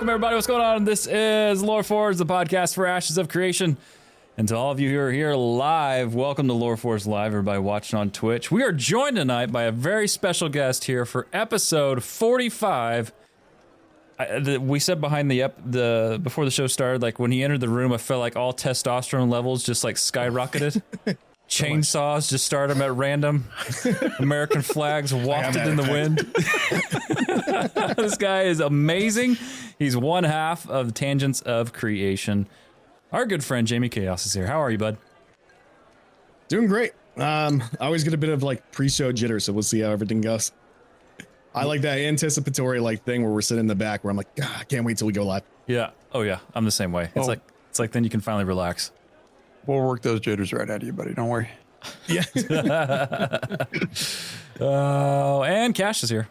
Welcome, everybody. What's going on? This is LoreForged, the podcast for Ashes of Creation. And to all of you who are here live, welcome to LoreForged Live, everybody watching on Twitch. We are joined tonight by a very special guest here for episode 45. We said behind the before the show started, like when he entered the room, I felt like all testosterone levels just like skyrocketed. Chainsaws just start them at random. American flags wafted in the wind. This guy is amazing. He's one half of Tangents of Creation. Our good friend Jamie Kaos is here. How are you, bud? Doing great. I always get a bit of like pre-show jitter, so we'll see how everything goes. I like that anticipatory like thing where we're sitting in the back where I'm like, I can't wait till we go live. Yeah. Oh yeah. I'm the same way. It's like then you can finally relax. We'll work those jitters right out of you, buddy. Don't worry. Yeah. Oh, and Cash is here.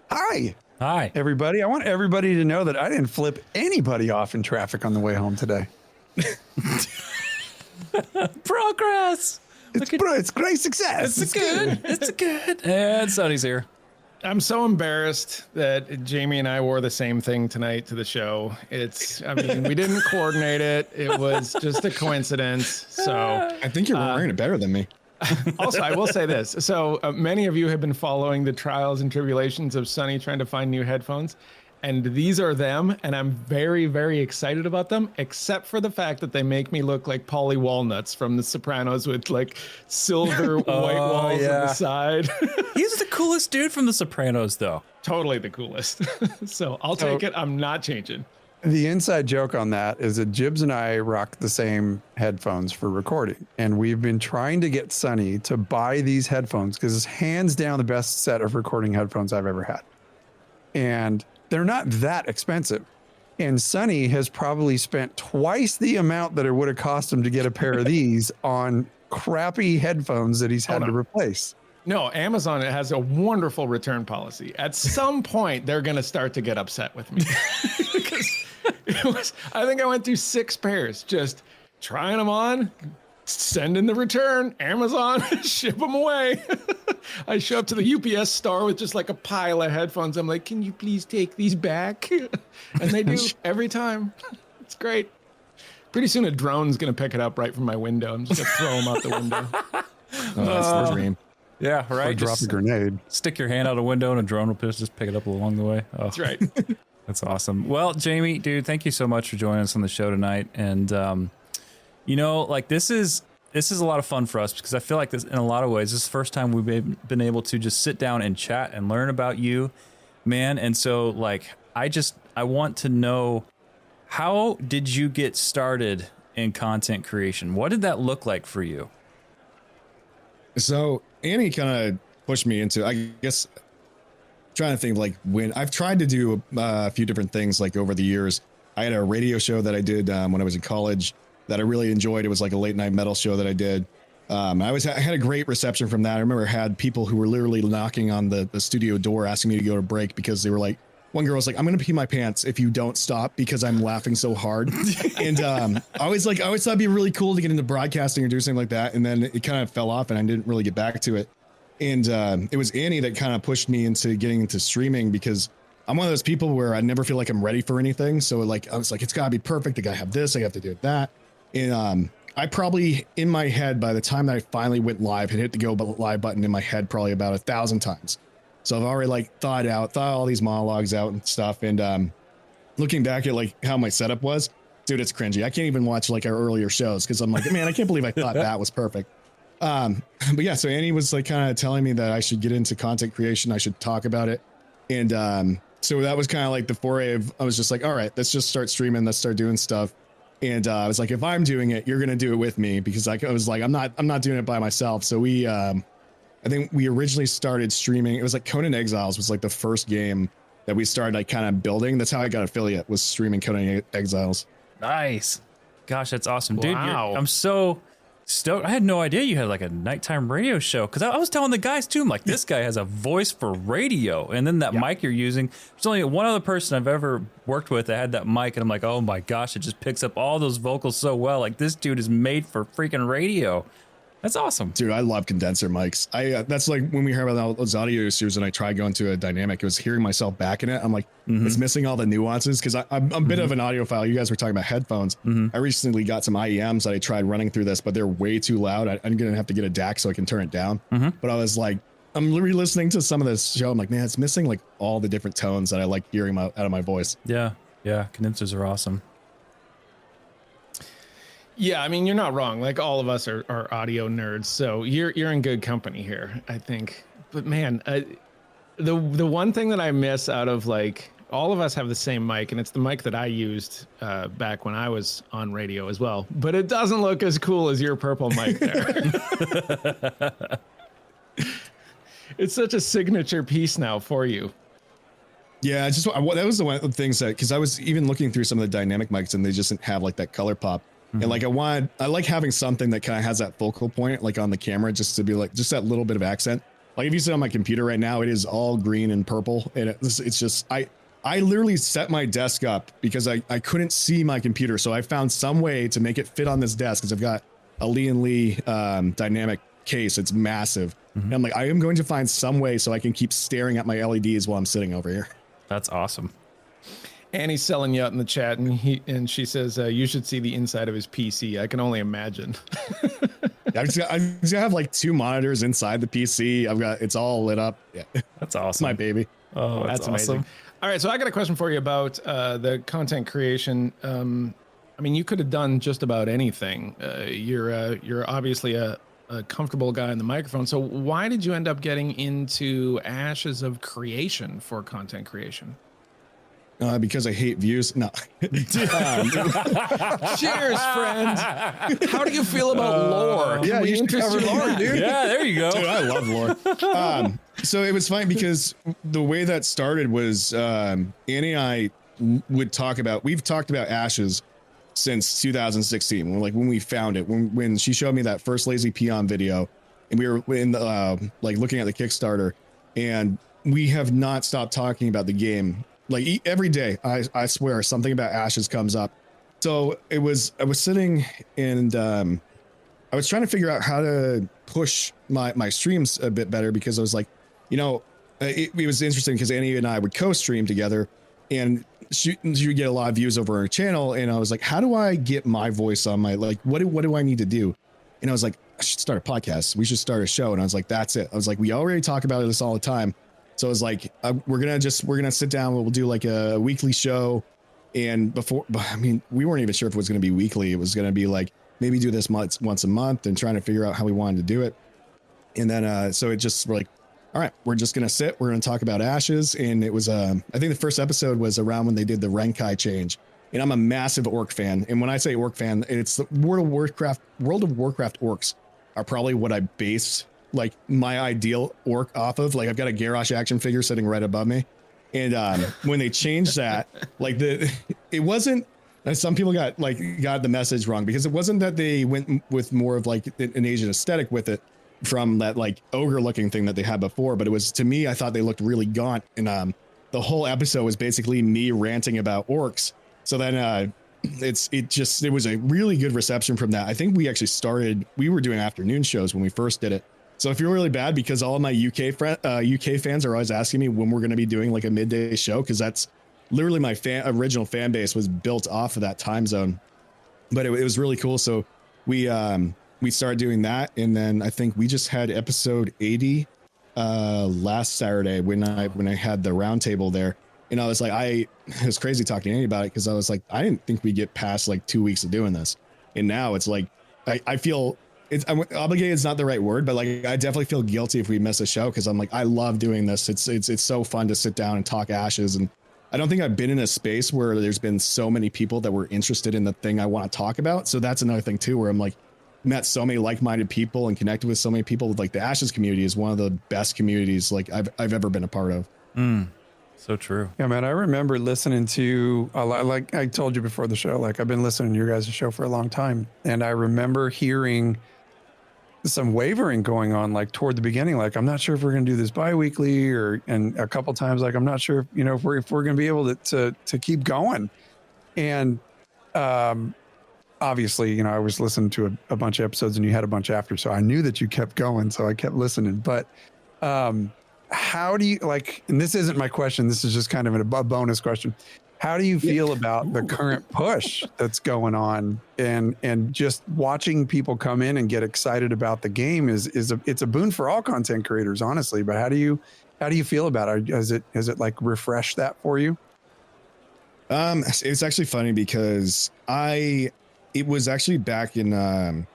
Hi. Hi. Everybody. I want everybody to know that I didn't flip anybody off in traffic on the way home today. Progress. It's great success. It's good. And Sonny's here. I'm so embarrassed that Jamie and I wore the same thing tonight to the show. I mean, we didn't coordinate it. It was just a coincidence. So I think you're wearing it better than me. Also, I will say this. So many of you have been following the trials and tribulations of Sonny trying to find new headphones. And these are them, and I'm very, very excited about them, except for the fact that they make me look like Paulie Walnuts from The Sopranos with like silver white walls on the side. He's the coolest dude from The Sopranos, though. Totally the coolest. So I'll take it. I'm not changing. The inside joke on that is that Jibbs and I rock the same headphones for recording. And we've been trying to get Sonny to buy these headphones because it's hands down the best set of recording headphones I've ever had. And they're not that expensive. And Sonny has probably spent twice the amount that it would have cost him to get a pair of these on crappy headphones that he's had to replace. No, Amazon has a wonderful return policy. At some point, they're going to start to get upset with me. Because I think I went through 6 pairs, just trying them on, send in the return, Amazon, ship them away. I show up to the UPS store with just like a pile of headphones. I'm like, can you please take these back? And they do every time. It's great. Pretty soon a drone's going to pick it up right from my window. I'm just going to throw them out the window. Oh, that's the dream. Yeah, right. Or drop a grenade. Stick your hand out a window and a drone will just pick it up along the way. Oh, that's right. That's awesome. Well, Jamie, dude, thank you so much for joining us on the show tonight. And, you know, like this is a lot of fun for us because I feel like this, in a lot of ways, this is the first time we've been able to just sit down and chat and learn about you, man. And so, like, I want to know, how did you get started in content creation? What did that look like for you? So Annie kind of pushed me into, I guess, trying to think like when I've tried to do a few different things like over the years. I had a radio show that I did when I was in college that I really enjoyed. It was like a late night metal show that I did. I had a great reception from that. I remember I had people who were literally knocking on the studio door asking me to go to break because they were like, one girl was like, I'm going to pee my pants if you don't stop because I'm laughing so hard. And I always thought it'd be really cool to get into broadcasting or do something like that. And then it kind of fell off and I didn't really get back to it. And it was Annie that kind of pushed me into getting into streaming because I'm one of those people where I never feel like I'm ready for anything. So like, I was like, it's gotta be perfect. I gotta have this, I have to do that. And I probably in my head, by the time that I finally went live, had hit the go live button in my head probably about 1,000 times. So I've already like thought all these monologues out and stuff. And looking back at like how my setup was, dude, it's cringy. I can't even watch like our earlier shows because I'm like, man, I can't believe I thought that was perfect. But yeah, so Annie was like kind of telling me that I should get into content creation. I should talk about it. And so that was kind of like the foray of, I was just like, all right, let's just start streaming. Let's start doing stuff. And I was like, if I'm doing it, you're going to do it with me because like, I was like, I'm not doing it by myself. So we, I think we originally started streaming. It was like Conan Exiles was like the first game that we started like kind of building. That's how I got affiliate, was streaming Conan Exiles. Nice. Gosh, that's awesome. Dude, Wow. I'm so stoked. I had no idea you had like a nighttime radio show because I was telling the guys too, I'm like, this guy has a voice for radio. And then that mic you're using, there's only one other person I've ever worked with that had that mic. And I'm like, oh my gosh, it just picks up all those vocals so well. Like this dude is made for freaking radio. That's awesome. Dude, I love condenser mics. That's like when we heard about all those audio issues and I tried going to a dynamic, it was hearing myself back in it. I'm like, it's missing all the nuances because I'm a bit of an audiophile. You guys were talking about headphones. I recently got some IEMs that I tried running through this, but they're way too loud. I'm going to have to get a DAC so I can turn it down. But I was like, I'm re-listening to some of this show. I'm like, man, it's missing like all the different tones that I like hearing out of my voice. Yeah. Yeah. Condensers are awesome. Yeah, I mean, you're not wrong. Like all of us are audio nerds, so you're in good company here, I think. But man, the one thing that I miss out of like all of us have the same mic, and it's the mic that I used back when I was on radio as well. But it doesn't look as cool as your purple mic there. It's such a signature piece now for you. Yeah, that was the one of the things that, because I was even looking through some of the dynamic mics and they just didn't have like that color pop. And like I like having something that kind of has that focal point, like on the camera, just to be like, just that little bit of accent. Like if you sit on my computer right now, it is all green and purple. And it's just, I literally set my desk up because I couldn't see my computer. So I found some way to make it fit on this desk because I've got a Lee dynamic case. It's massive. And I'm like, I am going to find some way so I can keep staring at my LEDs while I'm sitting over here. That's awesome. Annie's selling you out in the chat, and she says you should see the inside of his PC. I can only imagine. I just have like 2 monitors inside the PC. It's all lit up. Yeah, that's awesome. My baby. Oh, that's awesome. Amazing. All right, so I got a question for you about the content creation. I mean, you could have done just about anything. You're obviously a comfortable guy on the microphone. So why did you end up getting into Ashes of Creation for content creation? Because I hate views. No. Cheers, friend. How do you feel about lore? Yeah, you should cover lore, dude. Yeah, there you go. Dude, I love lore. So it was fine because the way that started was Annie and I we've talked about Ashes since 2016. When we found it, when she showed me that first Lazy Peon video, and we were in like looking at the Kickstarter, and we have not stopped talking about the game. Like every day, I swear something about Ashes comes up. So I was sitting and I was trying to figure out how to push my streams a bit better because I was like, it was interesting because Annie and I would co-stream together and she would get a lot of views over her channel. And I was like, how do I get my voice on my, like, what do I need to do? And I was like, I should start a podcast. We should start a show. And I was like, that's it. I was like, we already talk about this all the time. So I was like, we're going to sit down. We'll do like a weekly show. And we weren't even sure if it was going to be weekly. It was going to be like, maybe do this once a month and trying to figure out how we wanted to do it. And then, so it just we're like, all right, we're just going to sit. We're going to talk about Ashes. And it was, I think the first episode was around when they did the Renkai change. And I'm a massive orc fan. And when I say orc fan, it's the World of Warcraft orcs are probably what I base like my ideal orc off of. Like I've got a Garrosh action figure sitting right above me. And when they changed that, like it wasn't, some people got the message wrong because it wasn't that they went with more of like an Asian aesthetic with it from that like ogre looking thing that they had before. But it was, to me, I thought they looked really gaunt. And the whole episode was basically me ranting about orcs. So then it was a really good reception from that. I think we were doing afternoon shows when we first did it. So I feel really bad because all of my UK fans are always asking me when we're going to be doing like a midday show, because that's literally my original fan base was built off of that time zone. But it was really cool. So we started doing that, and then I think we just had episode 80 last Saturday when I had the roundtable there, and I was like, it was crazy talking to Andy about it because I was like, I didn't think we'd get past like 2 weeks of doing this, and now it's like I feel. I'm obligated is not the right word, but like I definitely feel guilty if we miss a show because I'm like, I love doing this. It's so fun to sit down and talk Ashes, and I don't think I've been in a space where there's been so many people that were interested in the thing I want to talk about. So that's another thing too, where I'm like met so many like-minded people and connected with so many people. Like the Ashes community is one of the best communities like I've ever been a part of. So true. Yeah, man. I remember listening to a lot, like I told you before the show, like I've been listening to your guys' show for a long time, and I remember hearing some wavering going on like toward the beginning, like I'm not sure if we're going to do this bi-weekly and a couple times like I'm not sure if we're going to be able to keep going. And obviously, I was listening to a bunch of episodes and you had a bunch after, so I knew that you kept going. So I kept listening. But how do you and this isn't my question, this is just kind of a bonus question. How do you feel about the current push that's going on and just watching people come in and get excited about the game it's a boon for all content creators, honestly. But how do you feel about it? Has it like refreshed that for you? It's actually funny because it was actually back in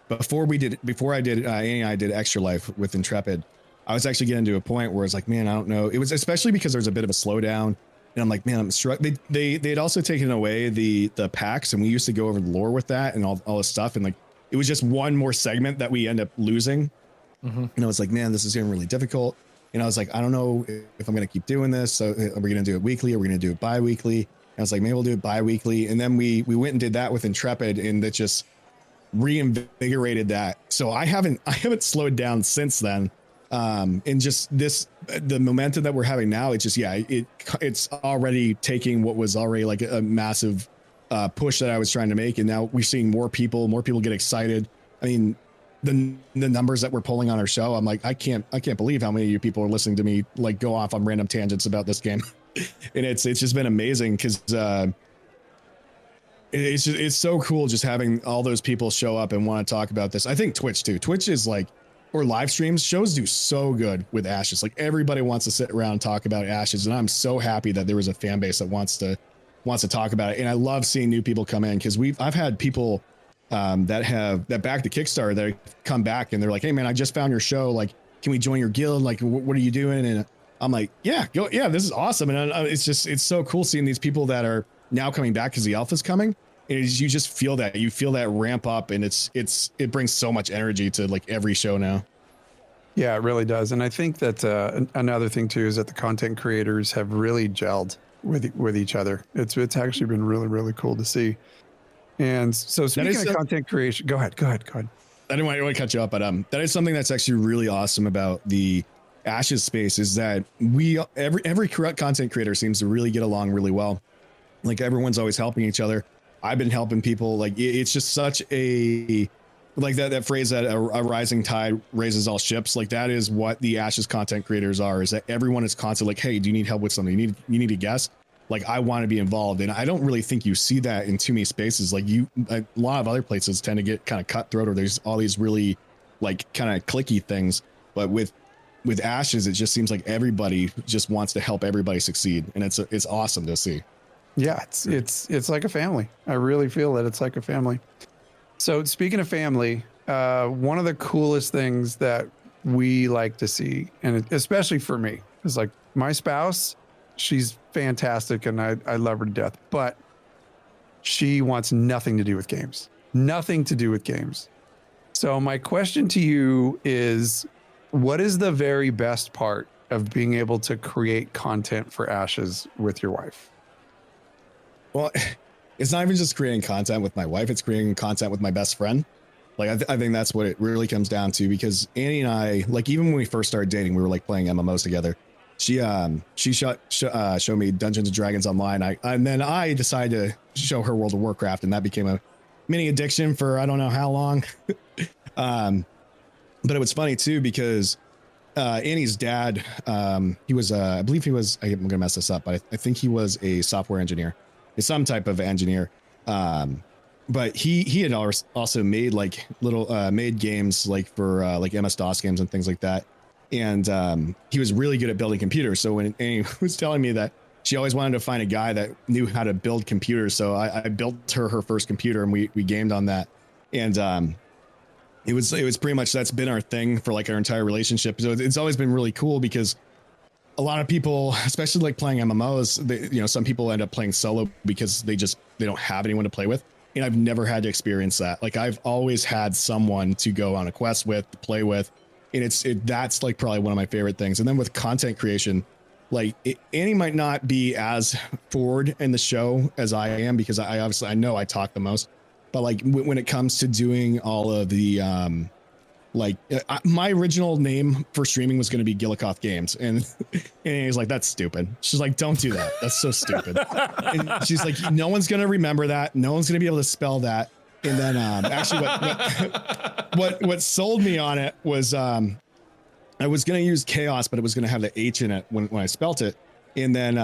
before I did Annie and I did Extra Life with Intrepid. I was actually getting to a point where it's like, man, I don't know. It was especially because there's a bit of a slowdown. And I'm like, man, I'm struggling. They'd also taken away the packs, and we used to go over the lore with that and all this stuff. And like, it was just one more segment that we end up losing. Mm-hmm. And I was like, man, this is getting really difficult. And I was like, I don't know if I'm going to keep doing this. So are we going to do it weekly? Are we going to do it bi-weekly? And I was like, maybe we'll do it bi-weekly. And then we went and did that with Intrepid, and that just reinvigorated that. So I haven't slowed down since then. And just the momentum that we're having now, it's just, it's already taking what was already like a massive push that I was trying to make. And now we're seeing more people get excited. I mean, the numbers that we're pulling on our show, I'm like, I can't believe how many of you people are listening to me like go off on random tangents about this game. And it's just been amazing because it's so cool just having all those people show up and want to talk about this. I think Twitch too. Twitch is like, or live streams, shows do so good with Ashes. Like everybody wants to sit around and talk about Ashes, and I'm so happy that there was a fan base that wants to talk about it. And I love seeing new people come in because I've had people that back the Kickstarter that come back and they're like, hey man, I just found your show. Like, can we join your guild? Like, what are you doing? And I'm like, yeah, go. Yeah, this is awesome. And it's so cool seeing these people that are now coming back because the alpha's coming. And you just feel that ramp up, and it brings so much energy to like every show now. Yeah, it really does. And I think that another thing too is that the content creators have really gelled with each other. It's actually been really, really cool to see. And so speaking of content creation, go ahead. I didn't want to cut you up, but that is something that's actually really awesome about the Ashes space is that every content creator seems to really get along really well. Like everyone's always helping each other. I've been helping people. Like it's just such a, like that phrase that a rising tide raises all ships. Like that is what the Ashes content creators are, is that everyone is constantly like, hey, do you need help with something? You need a guest? Like I want to be involved. And I don't really think you see that in too many spaces. Like a lot of other places tend to get kind of cutthroat, or there's all these really like kind of clicky things. But with Ashes, it just seems like everybody just wants to help everybody succeed. And it's awesome to see. Yeah, it's like a family. I really feel that it's like a family. So speaking of family, one of the coolest things that we like to see, and especially for me, is like my spouse, she's fantastic and I love her to death, but she wants nothing to do with games. Nothing to do with games. So my question to you is, what is the very best part of being able to create content for Ashes with your wife? Well, it's not even just creating content with my wife, it's creating content with my best friend. Like, I think that's what it really comes down to, because Annie and I, like, even when we first started dating, we were like playing MMOs together. She showed me Dungeons and Dragons Online. And then I decided to show her World of Warcraft, and that became a mini addiction for I don't know how long. But it was funny too, because Annie's dad, he was, I believe he was, I'm going to mess this up, but I think he was a software engineer, some type of engineer. But he had also made like little made games like for like MS-DOS games and things like that. And he was really good at building computers. So when Annie was telling me that she always wanted to find a guy that knew how to build computers, so I built her first computer, and we gamed on that. And it was pretty much, that's been our thing for like our entire relationship. So it's always been really cool, because a lot of people, especially like playing MMOs, some people end up playing solo because they don't have anyone to play with. And I've never had to experience that. Like, I've always had someone to go on a quest with, to play with. And that's like probably one of my favorite things. And then with content creation, like Annie might not be as forward in the show as I am, because I know I talk the most, but like when it comes to doing all of the, my original name for streaming was going to be Gillicoth Games. And Annie's like, that's stupid. She's like, don't do that. That's so stupid. And she's like, no one's going to remember that. No one's going to be able to spell that. And then actually what sold me on it was I was going to use Kaos, but it was going to have the H in it when I spelt it. And then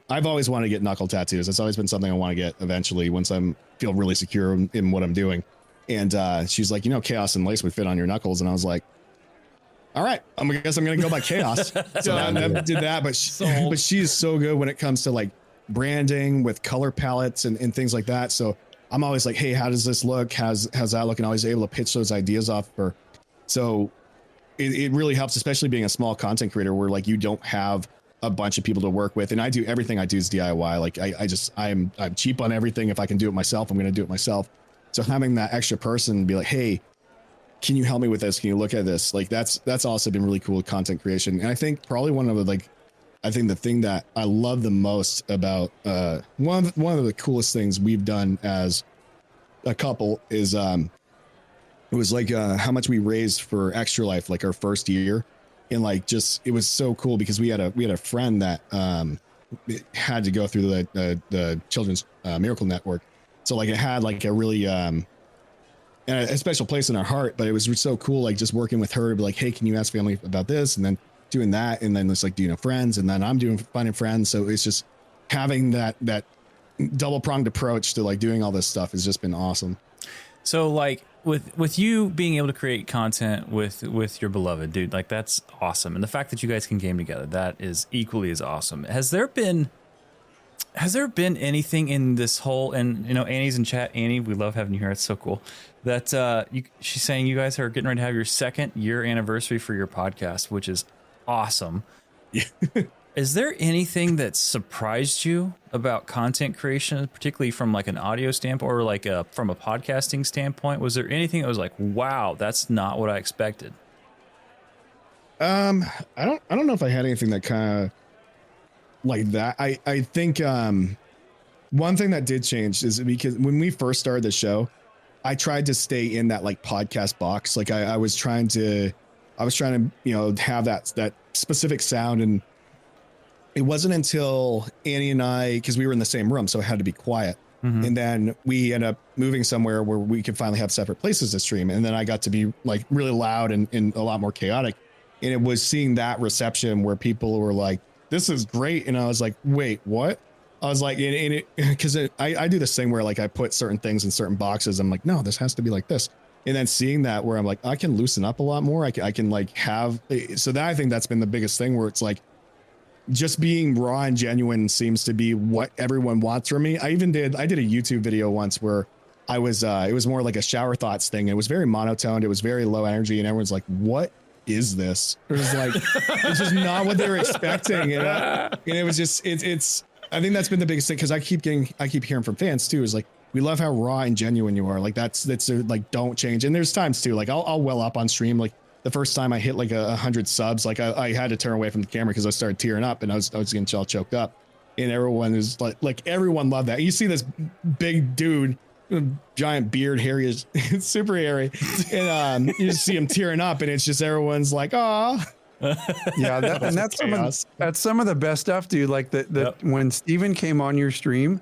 I've always wanted to get knuckle tattoos. It's always been something I want to get eventually once feel really secure in what I'm doing. And she's like, Chaos and lace would fit on your knuckles. And I was like, all right, I guess I'm going to go by Chaos. So I never did that. But she is so good when it comes to like branding with color palettes and things like that. So I'm always like, hey, how does this look? How's that look? And always able to pitch those ideas off of her. So it really helps, especially being a small content creator where like you don't have a bunch of people to work with. And everything I do is DIY. Like I'm cheap on everything. If I can do it myself, I'm going to do it myself. So having that extra person be like, hey, can you help me with this? Can you look at this? Like that's also been really cool with content creation. And I think probably the thing that I love the most about one of the coolest things we've done as a couple is it was like how much we raised for Extra Life, like our first year. And like it was so cool because we had a friend that had to go through the Children's Miracle Network. So like it had like a really a special place in our heart, but it was so cool, like just working with her to be like, hey, can you ask family about this? And then doing that. And then it's like, friends. And then I'm finding friends. So it's just having that double pronged approach to like doing all this stuff has just been awesome. So like with you being able to create content with your beloved dude, like that's awesome. And the fact that you guys can game together, that is equally as awesome. Has there been anything in this whole, and Annie's in chat. Annie, we love having you here. It's so cool that she's saying you guys are getting ready to have your 2nd year anniversary for your podcast, which is awesome. Yeah. Is there anything that surprised you about content creation, particularly from like an audio standpoint or like from a podcasting standpoint? Was there anything that was like, wow, that's not what I expected? I don't know if I had anything that kind of like that. I think one thing that did change is because when we first started the show, I tried to stay in that like podcast box. Like I was trying to have that specific sound. And it wasn't until Annie and I, because we were in the same room, so it had to be quiet. Mm-hmm. And then we ended up moving somewhere where we could finally have separate places to stream. And then I got to be like really loud and a lot more chaotic. And it was seeing that reception where people were like, this is great. And I was like, wait, what? I was like, because I do this thing where like I put certain things in certain boxes. I'm like, no, this has to be like this. And then seeing that where I'm like, I can loosen up a lot more. I can like have, so that I think that's been the biggest thing where it's like, just being raw and genuine seems to be what everyone wants from me. I did a YouTube video once where I was, it was more like a shower thoughts thing. It was very monotoned. It was very low energy. And everyone's like, what is this? It was like, it's just not what they were expecting. And it was just, it's, I think that's been the biggest thing. Cause I keep hearing from fans too, is like, we love how raw and genuine you are. Like that's like, don't change. And there's times too, like I'll well up on stream. Like the first time I hit like 100 subs, like I had to turn away from the camera because I started tearing up and I was getting all choked up. And everyone is like everyone loved that. You see this big dude, giant beard, hairy, it's super hairy. And you just see him tearing up and it's just everyone's like, oh. Yeah, that's some of the best stuff, dude. Like yep. When Steven came on your stream,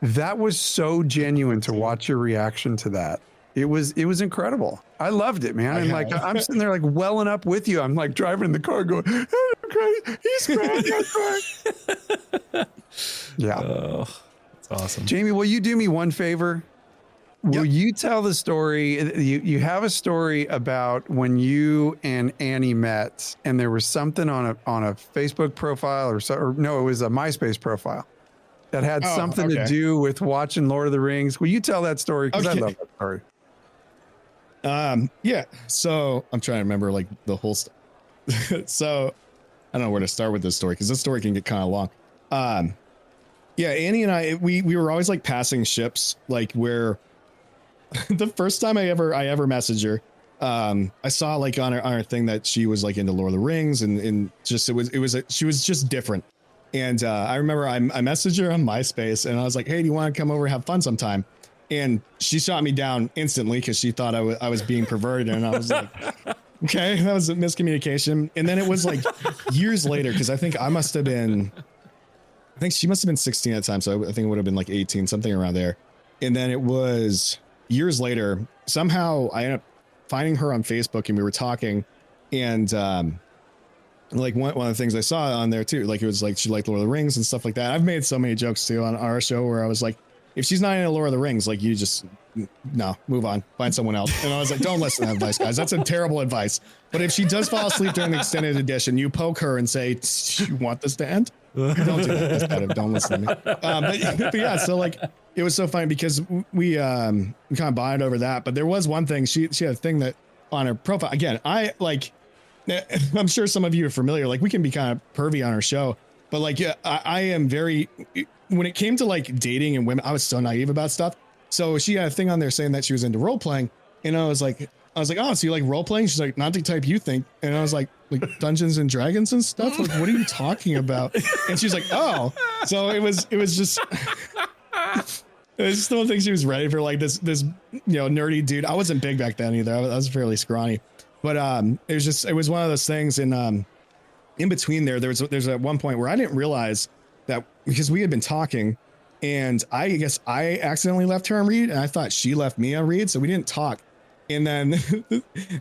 that was so genuine to watch your reaction to that. It was incredible. I loved it, man. And like, I'm sitting there like welling up with you. I'm like driving in the car going, oh, okay, he's crying. Yeah. Oh, that's awesome. Jamie, will you do me one favor? Will you tell the story? You have a story about when you and Annie met and there was something on a Facebook profile or no, it was a MySpace profile that had something to do with watching Lord of the Rings. Will you tell that story? Because I love that story. Yeah. So I'm trying to remember like the whole stuff. So I don't know where to start with this story because this story can get kind of long. Yeah, Annie and I, we were always like passing ships, like where the first time I ever messaged her, I saw like on her thing that she was like into Lord of the Rings and just she was just different. And I remember I messaged her on MySpace and I was like, hey, do you want to come over and have fun sometime? And she shot me down instantly because she thought I was being perverted. And I was like, okay, that was a miscommunication. And then it was like years later, because I think she must have been 16 at the time. So I think it would have been like 18, something around there. And then it was years later, somehow I ended up finding her on Facebook, and we were talking, and like one of the things I saw on there too, like it was like she liked Lord of the Rings and stuff like that. I've made so many jokes too on our show where I was like, if she's not into Lord of the Rings, like you just move on, find someone else. And I was like, don't listen to that advice, guys. That's a terrible advice. But if she does fall asleep during the extended edition, you poke her and say, you want this to end? Don't do that. That's better. Don't listen to me. But yeah, so like it was so funny because we kind of bonded over that. But there was one thing, she had a thing that on her profile, again, I'm sure some of you are familiar, like we can be kind of pervy on our show, but like, yeah, I am very, when it came to like dating and women, I was so naive about stuff. So she had a thing on there saying that she was into role playing. And I was like, oh, so you like role playing? She's like, not the type you think. And I was like Dungeons and Dragons and stuff. Like, what are you talking about? And she's like, oh, so it was just, I just don't think she was ready for like this, nerdy dude. I wasn't big back then either. I was fairly scrawny, but it was one of those things. And in between there's at one point where I didn't realize that because we had been talking, and I guess I accidentally left her on read, and I thought she left me on read, so we didn't talk. And then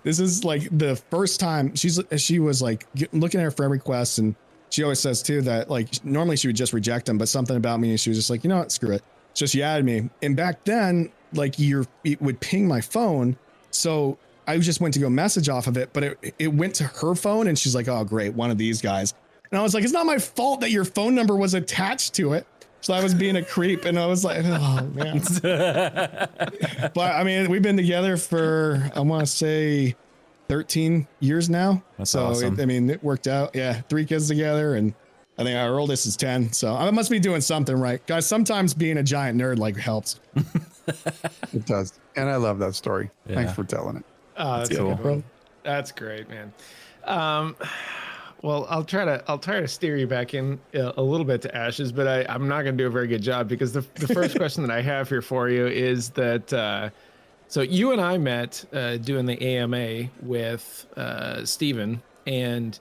this is like the first time she was like looking at her friend requests, and she always says too that like normally she would just reject them, but something about me, she was just like, you know what, screw it. So she added me, and back then like it would ping my phone, so I just went to go message off of it, but it went to her phone, and she's like, oh great, one of these guys. And I was like, it's not my fault that your phone number was attached to it. So I was being a creep, and I was like, oh man. But I mean, we've been together for, I want to say 13 years now. That's so awesome. It worked out. Yeah. 3 kids together, and I think our oldest is 10. So I must be doing something right, guys. Sometimes being a giant nerd like helps. It does. And I love that story. Yeah. Thanks for telling it. That's cool. cool. That's great, man. Well, I'll try to steer you back in a little bit to Ashes, but I'm not going to do a very good job because the first question that I have here for you is that so you and I met doing the AMA with Steven, and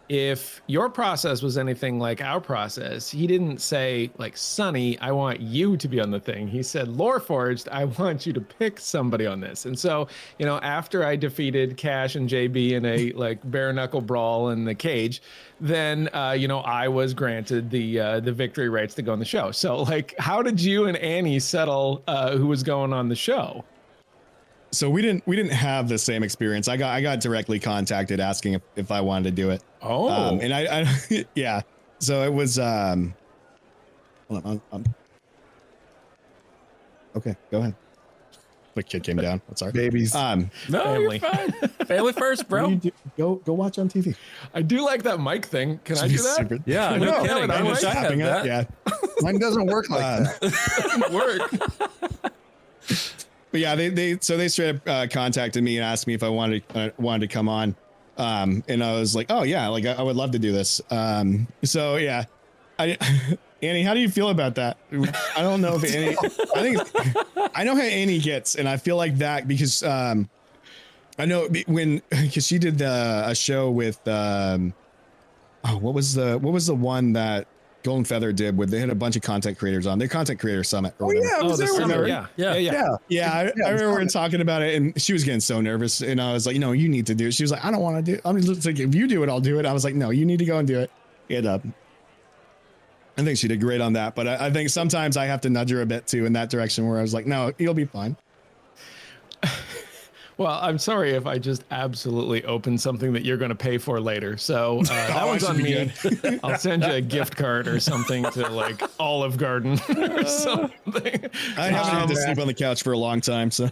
if your process was anything like our process, he didn't say like, Sonny, I want you to be on the thing. He said, LoreForged, I want you to pick somebody on this. And so, after I defeated Cash and JB in a like bare knuckle brawl in the cage, then, I was granted the victory rights to go on the show. So like, how did you and Annie settle who was going on the show? So we didn't have the same experience. I got directly contacted asking if I wanted to do it. Oh, and I yeah. So it was hold on, okay, go ahead. The kid came down. I'm sorry. Babies. No, Family. you're fine. Family first, bro. Go watch on TV. I do like that mic thing. Can I do that? Super- Yeah, No, no kidding. I I was wish I had that. Yeah. Mine doesn't work like that. Doesn't work. But yeah, they straight up contacted me and asked me if I wanted to come on, and I was like, oh yeah, like I would love to do this. So yeah, Annie, how do you feel about that? I don't know if Annie. I know how Annie gets, and I feel like that because I know because she did a show with what was the one that Golden Feather did with, they had a bunch of content creators on their content creator summit. Or whatever. Yeah, I was the there with summer. her. Yeah. I remember we were talking about it, and she was getting so nervous, and I was like, no, you need to do it. She was like, I don't want to do it. I'm just like, if you do it, I'll do it. I was like, no, you need to go and do it. And I think she did great on that, but I think sometimes I have to nudge her a bit too in that direction where I was like, no, you'll be fine. Well, I'm sorry if I just absolutely opened something that you're going to pay for later. So that one's on me. I'll send you a gift card or something to like Olive Garden or something. I haven't had to sleep on the couch for a long time, so.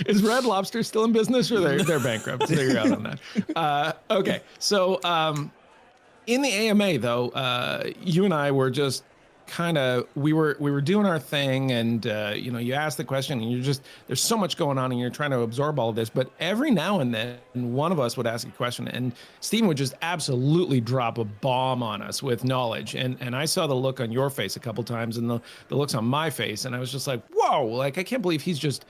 Is Red Lobster still in business, or they're bankrupt? So you're out on that. Okay, so in the AMA though, you and I were just kind of we were doing our thing, and you ask the question, and there's so much going on, and you're trying to absorb all of this. But every now and then, one of us would ask a question, and Steven would just absolutely drop a bomb on us with knowledge. And I saw the look on your face a couple times, and the looks on my face, and I was just like, whoa! Like, I can't believe he's just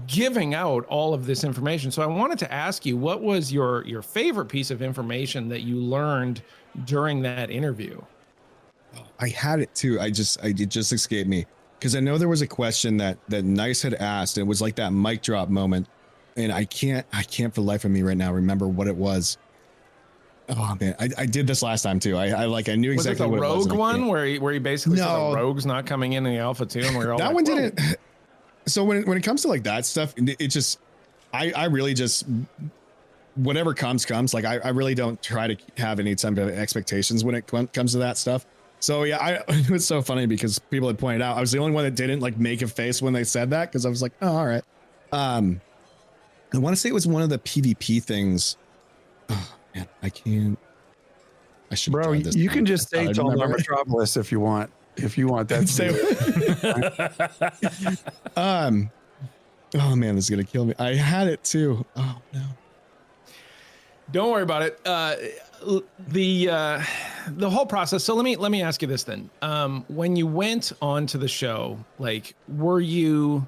giving out all of this information. So I wanted to ask you, what was your favorite piece of information that you learned during that interview? I had it too. It just escaped me. because I know there was a question that Nice had asked. And it was like that mic drop moment, and I can't for the life of me right now remember what it was. Oh man, I did this last time too. I knew exactly what it was. Was it the rogue one where he basically said the rogue's not coming in the alpha too, and we're all that like, one didn't. So when it comes to like that stuff, it just I really just whatever comes. Like I really don't try to have any type of expectations when it comes to that stuff. So yeah, it was so funny because people had pointed out I was the only one that didn't like make a face when they said that, because I was like, oh, all right. I want to say it was one of the PvP things. Oh, man, I can't. I should. Bro, you can just say Tolnar Metropolis if you want. If you want that. Oh man, this is gonna kill me. I had it too. Oh no. Don't worry about it. The whole process. So let me ask you this then. When you went onto the show, like, were you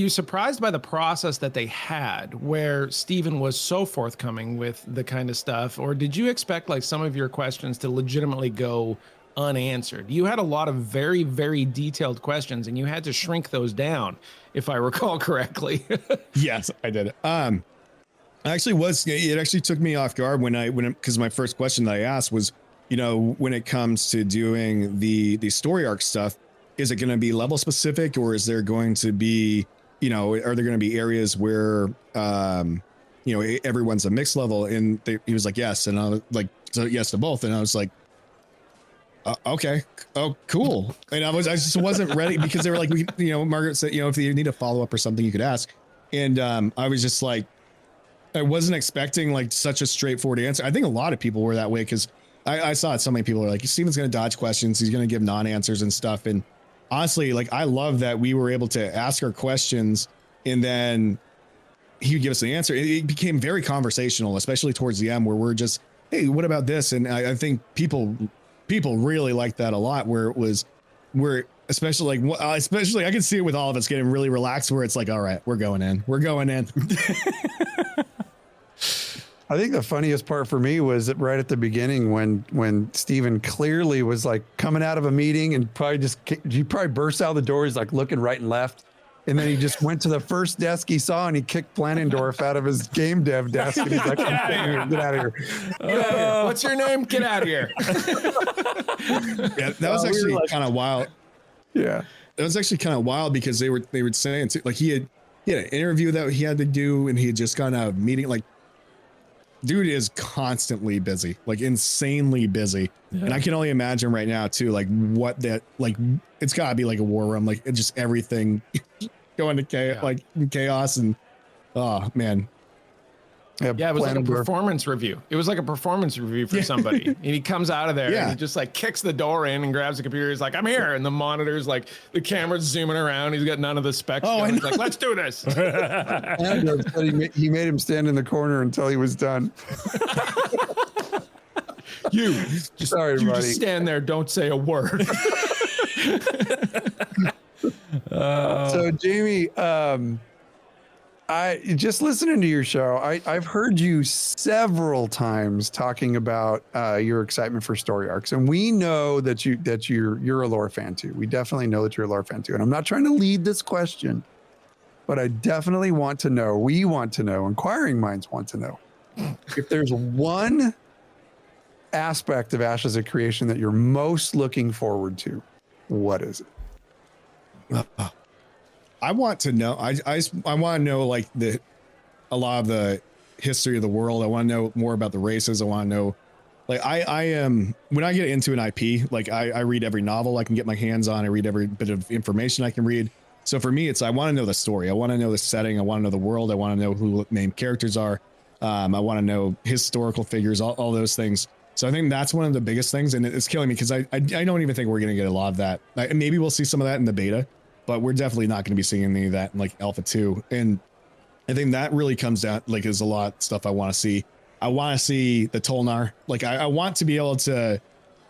surprised by the process that they had, where Steven was so forthcoming with the kind of stuff, or did you expect like some of your questions to legitimately go unanswered? You had a lot of very, very detailed questions, and you had to shrink those down, if I recall correctly. Yes, I did. It actually took me off guard because my first question that I asked was, when it comes to doing the story arc stuff, is it going to be level specific, or is there going to be, are there going to be areas where, everyone's a mixed level? And he was like, yes. And I was like, so yes to both. And I was like, okay. Oh, cool. And I just wasn't ready, because they were like, Margaret said, if you need a follow up or something, you could ask. And I was just like, I wasn't expecting like such a straightforward answer. I think a lot of people were that way, because I saw it. So many people are like, Steven's going to dodge questions. He's going to give non-answers and stuff. And honestly, like, I love that we were able to ask our questions and then he would give us the answer. It became very conversational, especially towards the end, where we're just, hey, what about this? And I think people really liked that a lot, where especially I can see it with all of us getting really relaxed, where it's like, all right, we're going in. I think the funniest part for me was right at the beginning when Steven clearly was like coming out of a meeting and he probably burst out the door. He's like looking right and left. And then he just went to the first desk he saw and he kicked Planendorf out of his game dev desk. And he's like, get out of here. What's your name? Get out of here. Yeah, that was actually kind of wild. Yeah. That was actually kind of wild, because they were saying too, like he had an interview that he had to do, and he had just gone out of meeting. Like, dude is constantly busy, like insanely busy. Yeah. And I can only imagine right now too, like what that, like, it's gotta be like a war room, like just everything going to chaos. And oh man. Yeah, it was like a performance review. It was like a performance review for somebody. And he comes out of there and he just like kicks the door in and grabs the computer. He's like, I'm here. And the monitor's like, the camera's zooming around. He's got none of the specs. He's like, let's do this. He made him stand in the corner until he was done. You just stand there. Don't say a word. So Jamie, I just listening to your show, I've heard you several times talking about your excitement for story arcs, and we know that you're a lore fan too. We definitely know that you're a lore fan too. And I'm not trying to lead this question, but I definitely want to know. We want to know. Inquiring minds want to know if there's one aspect of Ashes of Creation that you're most looking forward to. What is it? I want to know. I want to know like a lot of the history of the world. I want to know more about the races. I want to know, like, I am, when I get into an IP, like I read every novel I can get my hands on. I read every bit of information I can read. So for me, I want to know the story. I want to know the setting. I want to know the world. I want to know who main characters are. I want to know historical figures, all those things. So I think that's one of the biggest things, and it's killing me because I don't even think we're going to get a lot of that. Maybe we'll see some of that in the beta, but we're definitely not going to be seeing any of that in like Alpha 2. And I think that really comes down, like, there's a lot of stuff I want to see. I want to see the Tolnar. Like, I want to be able to,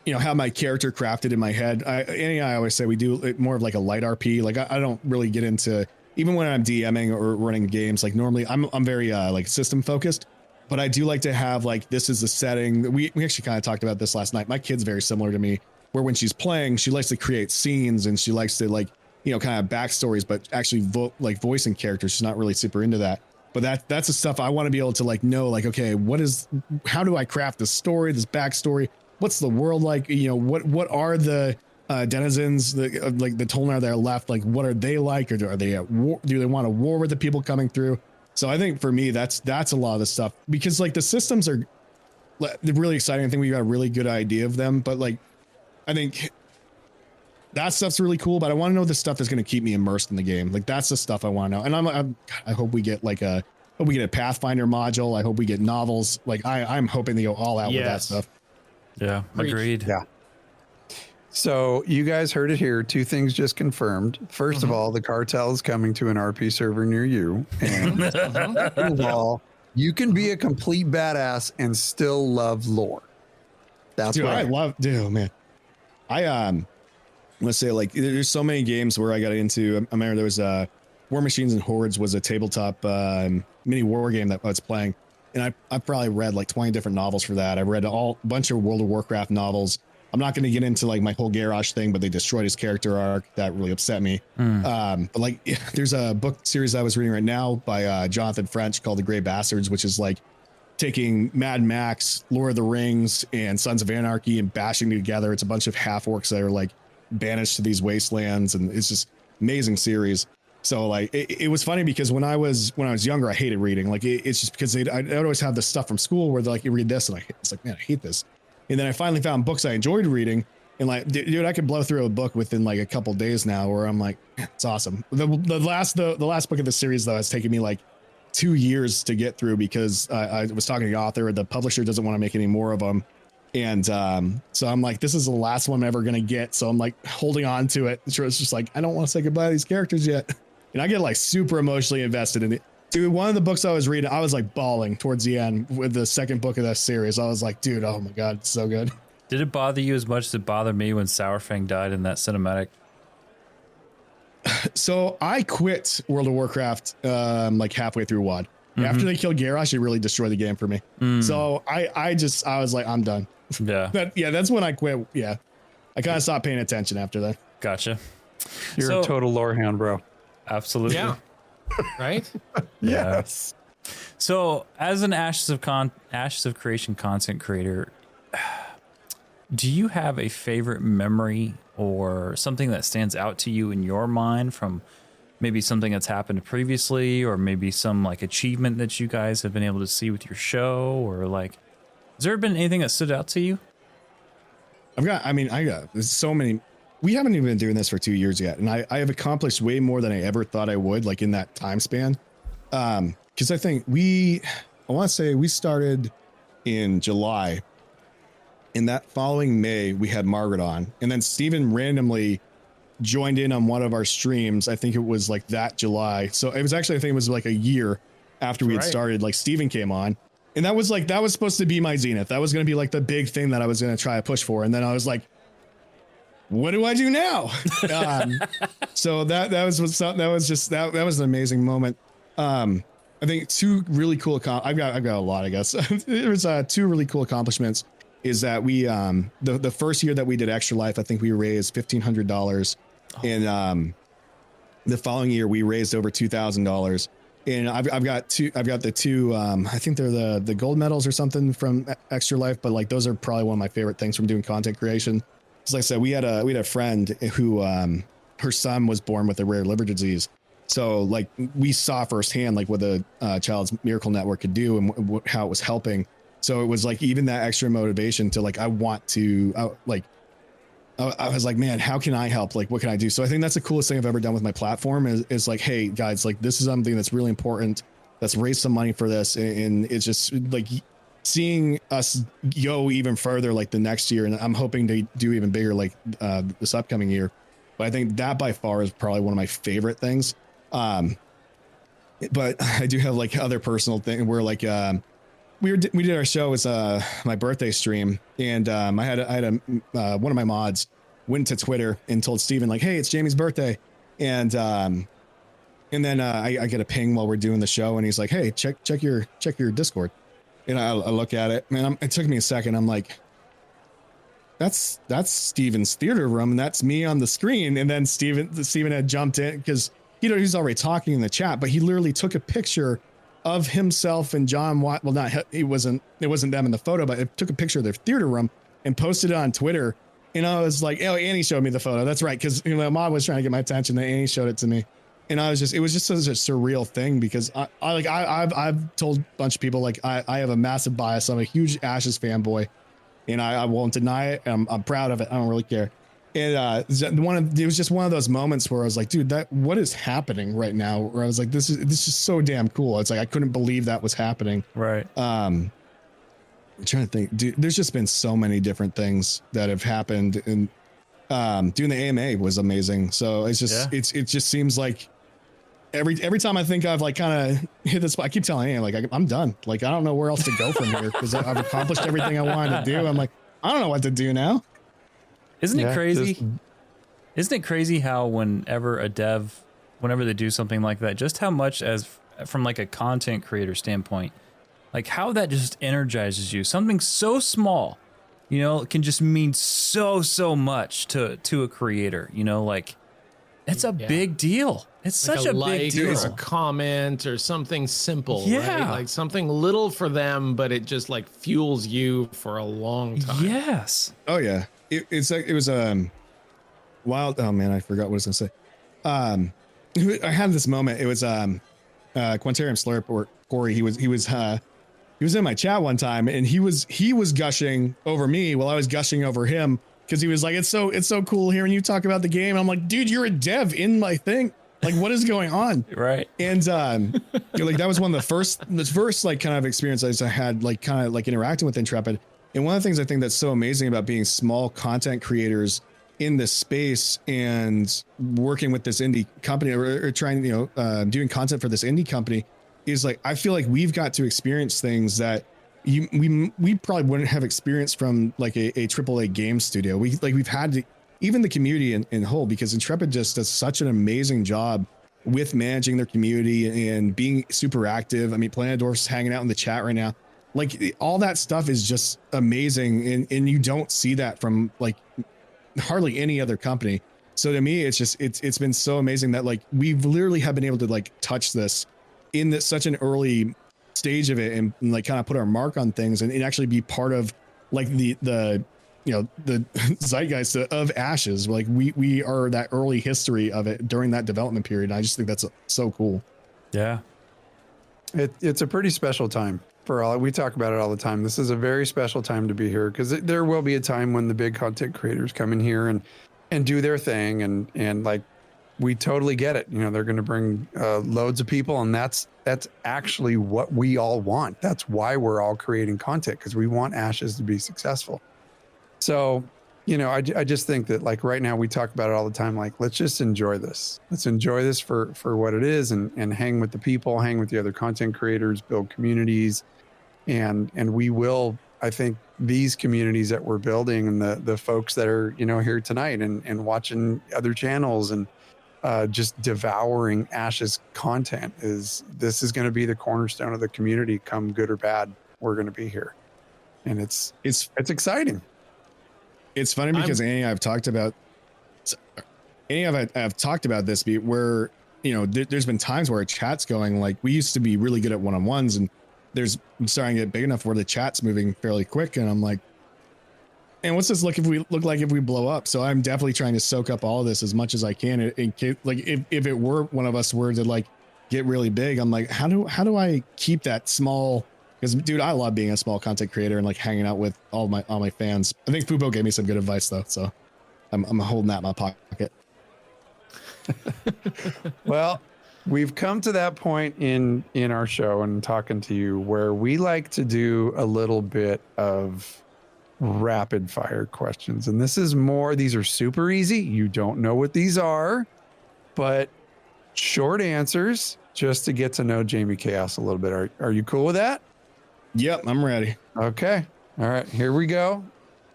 have my character crafted in my head. I always say we do more of like a light RP. Like, I don't really get into, even when I'm DMing or running games, like normally I'm very like system focused. But I do like to have, like, this is the setting. We actually kind of talked about this last night. My kid's very similar to me, where when she's playing, she likes to create scenes and she likes to, like, kind of backstories, but actually voicing characters. She's not really super into that. But that's the stuff I want to be able to like know, like, okay, how do I craft this story, this backstory? What's the world like? What are the denizens, like the Tolnar that are left? Like, what are they like? Or are they at war? Do they want a war with the people coming through? So I think for me, that's a lot of the stuff, because like the systems are they're really exciting. I think we got a really good idea of them, but like, I think that stuff's really cool, but I want to know the stuff that's going to keep me immersed in the game. Like that's the stuff I want to know. And I hope we get a Pathfinder module. I hope we get novels. Like I'm hoping they go all out with that stuff. Yeah. Agreed. Yeah. So you guys heard it here. 2 things just confirmed. First of all, the cartel is coming to an RP server near you. And second of all, you can be a complete badass and still love lore. That's what I love. Dude, man. Let's say like there's so many games where I got into. I remember there was War Machines and Hordes was a tabletop mini war game that I was playing, and I probably read like 20 different novels for that. I read a bunch of World of Warcraft novels. I'm not going to get into like my whole Garrosh thing, but they destroyed his character arc. That really upset me. But like, there's a book series I was reading right now by Jonathan French called The Grey Bastards, which is like taking Mad Max, Lord of the Rings, and Sons of Anarchy and bashing together. It's a bunch of half orcs that are like banished to these wastelands, and it's just amazing series. So like it was funny because when I was younger, I hated reading. Like it's just because I'd always have this stuff from school where they're like, you read this, and it's like, man, I hate this. And then I finally found books I enjoyed reading, and like, dude, I could blow through a book within like a couple days now, where I'm like, it's awesome. The last book of the series though has taken me like 2 years to get through because I was talking to the author. The publisher doesn't want to make any more of them. And so I'm like, this is the last one I'm ever going to get. So I'm like holding on to it. It's just like, I don't want to say goodbye to these characters yet. And I get like super emotionally invested in it. Dude, one of the books I was reading, I was like bawling towards the end with the second book of that series. I was like, dude, oh my God, it's so good. Did it bother you as much as it bothered me when Sourfang died in that cinematic? So I quit World of Warcraft like halfway through WoD. After they killed Garrosh, it really destroyed the game for me. So I was like, I'm done. Yeah. That's when I quit. Yeah. I kind of stopped paying attention after that. Gotcha. You're a total lore hound, bro. Absolutely. Yeah. Right? Yes. So as an Ashes of Creation content creator, do you have a favorite memory or something that stands out to you in your mind from maybe something that's happened previously, or maybe some like achievement that you guys have been able to see with your show, or like, has there been anything that stood out to you? There's so many. We haven't even been doing this for 2 years yet. And I have accomplished way more than I ever thought I would, like in that time span. Cause I think I want to say we started in July. In that following May, we had Margaret on, and then Steven randomly joined in on one of our streams. I think it was like that July. So it was actually, I think it was like a year after we had started, like Steven came on, and that was supposed to be my zenith. That was going to be like the big thing that I was going to try to push for. And then I was like, what do I do now? So that was an amazing moment. I think 2 really cool, I've got a lot, I guess. There's 2 really cool accomplishments. Is that we the first year that we did Extra Life, I think we raised $1,500, and the following year we raised over $2,000. And I've got the 2 I think they're the gold medals or something from Extra Life, but like those are probably one of my favorite things from doing content creation. Because like I said, we had a friend who her son was born with a rare liver disease. So like we saw firsthand like what the Child's Miracle Network could do and how it was helping. So it was like even that extra motivation to like, I was like, man, how can I help? Like, what can I do? So I think that's the coolest thing I've ever done with my platform is like, hey guys, like this is something that's really important. Let's raise some money for this. And it's just like seeing us go even further, like the next year. And I'm hoping to do even bigger, like this upcoming year. But I think that by far is probably one of my favorite things. But I do have like other personal thing where like, we did our show as my birthday stream, and I had one of my mods went to Twitter and told Steven like, hey, it's Jamie's birthday, and then I get a ping while we're doing the show, and he's like, hey, check your Discord, and I look at it, man. It took me a second. I'm like, that's Steven's theater room, and that's me on the screen. And then Steven had jumped in because he's already talking in the chat, but he literally took a picture of himself and John Watt. Well, it wasn't them in the photo, but it took a picture of their theater room and posted it on Twitter. And I was like, oh, Annie showed me the photo. That's right, because Mom was trying to get my attention, and Annie showed it to me. And it was just such a surreal thing because I've told a bunch of people like I have a massive bias. I'm a huge Ashes fanboy, and I won't deny it. I'm proud of it. I don't really care. And it was just one of those moments where I was like, dude, what is happening right now? Where I was like, this is so damn cool. It's like I couldn't believe that was happening. Right. I'm trying to think, dude, there's just been so many different things that have happened, and doing the AMA was amazing. So it's just it just seems like every time I think I've like kind of hit this, I keep telling Annie, like I'm done. Like I don't know where else to go from here because I've accomplished everything I wanted to do. I'm like, I don't know what to do now. Isn't it crazy? Isn't it crazy how whenever they do something like that, just how much from like a content creator standpoint, like how that just energizes you. Something so small, can just mean so much to a creator, like it's a big deal. It's like such a big deal. Or a comment or something simple, yeah. Right? Like something little for them, but it just like fuels you for a long time. Yes. Oh yeah. It's like, it was wild. Oh man, I forgot what I was gonna say. I had this moment. It was Quantarium Slurp or Corey. He was in my chat one time, and he was gushing over me while I was gushing over him because he was like, it's so cool hearing you talk about the game. I'm like, dude, you're a dev in my thing. Like, what is going on? Right. And like that was one of the first like kind of experiences I had, like kind of like interacting with Intrepid. And one of the things I think that's so amazing about being small content creators in this space and working with this indie company or trying, doing content for this indie company is like, I feel like we've got to experience things that we probably wouldn't have experienced from like a AAA game studio. We've had to, even the community in whole, because Intrepid just does such an amazing job with managing their community and being super active. I mean, Planet Dwarf's hanging out in the chat right now. Like all that stuff is just amazing. And you don't see that from like hardly any other company. So to me, it's been so amazing that like we've literally have been able to like touch this in such an early stage of it and like kind of put our mark on things and actually be part of like the zeitgeist of Ashes. Like we are that early history of it during that development period. And I just think that's so cool. Yeah. It's a pretty special time we talk about it all the time. This is a very special time to be here because there will be a time when the big content creators come in here and do their thing. And like, we totally get it. They're going to bring loads of people, and that's actually what we all want. That's why we're all creating content, because we want Ashes to be successful. So, I just think that like right now we talk about it all the time. Like, let's just enjoy this. Let's enjoy this for what it is and hang with the people, hang with the other content creators, build communities. And we will, I think these communities that we're building and the folks that are, here tonight and watching other channels and just devouring Ashes content this is going to be the cornerstone of the community. Come good or bad, we're going to be here. And it's exciting. It's funny because Annie and I have talked about this where, there's been times where a chat's going, like we used to be really good at one-on-ones and there's starting to get big enough where the chat's moving fairly quick. And I'm like, and what's this look like if we blow up? So I'm definitely trying to soak up all of this as much as I can. In case, like if it were one of us were to like get really big, I'm like, how do I keep that small? Because dude, I love being a small content creator and like hanging out with all my fans. I think Fubo gave me some good advice though, so I'm holding that in my pocket. Well, we've come to that point in our show and talking to you where we like to do a little bit of rapid fire questions. And these are super easy. You don't know what these are, but short answers just to get to know Jamie Kaos a little bit. Are you cool with that? Yep, I'm ready. Okay. All right, here we go.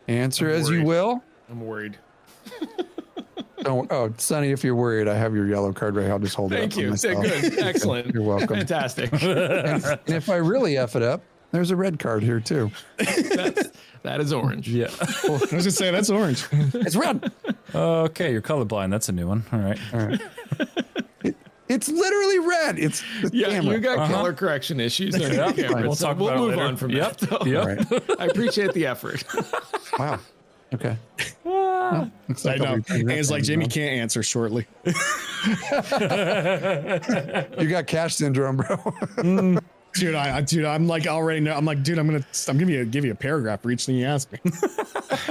Answer as you will. I'm worried. Oh, Sonny, if you're worried, I have your yellow card right here. I'll just hold it up. Thank you. Good. Excellent. You're welcome. Fantastic. And if I really F it up, there's a red card here too. That is orange. Yeah. I was gonna say that's orange. It's red. Okay, you're colorblind. That's a new one. All right. All right. It's literally red. It's the Yeah, camera. you got color correction issues on your camera. We'll so talk we'll about it move later. on from Yep. that. Though. Yep. All right. I appreciate the effort. Wow. Okay. Well, looks I like know. I'll be putting And that it's like down Jamie now. can't answer shortly. You got cash syndrome, bro. Dude, I'm like already know. I'm like, dude, I'm gonna give you a paragraph for each thing you ask me.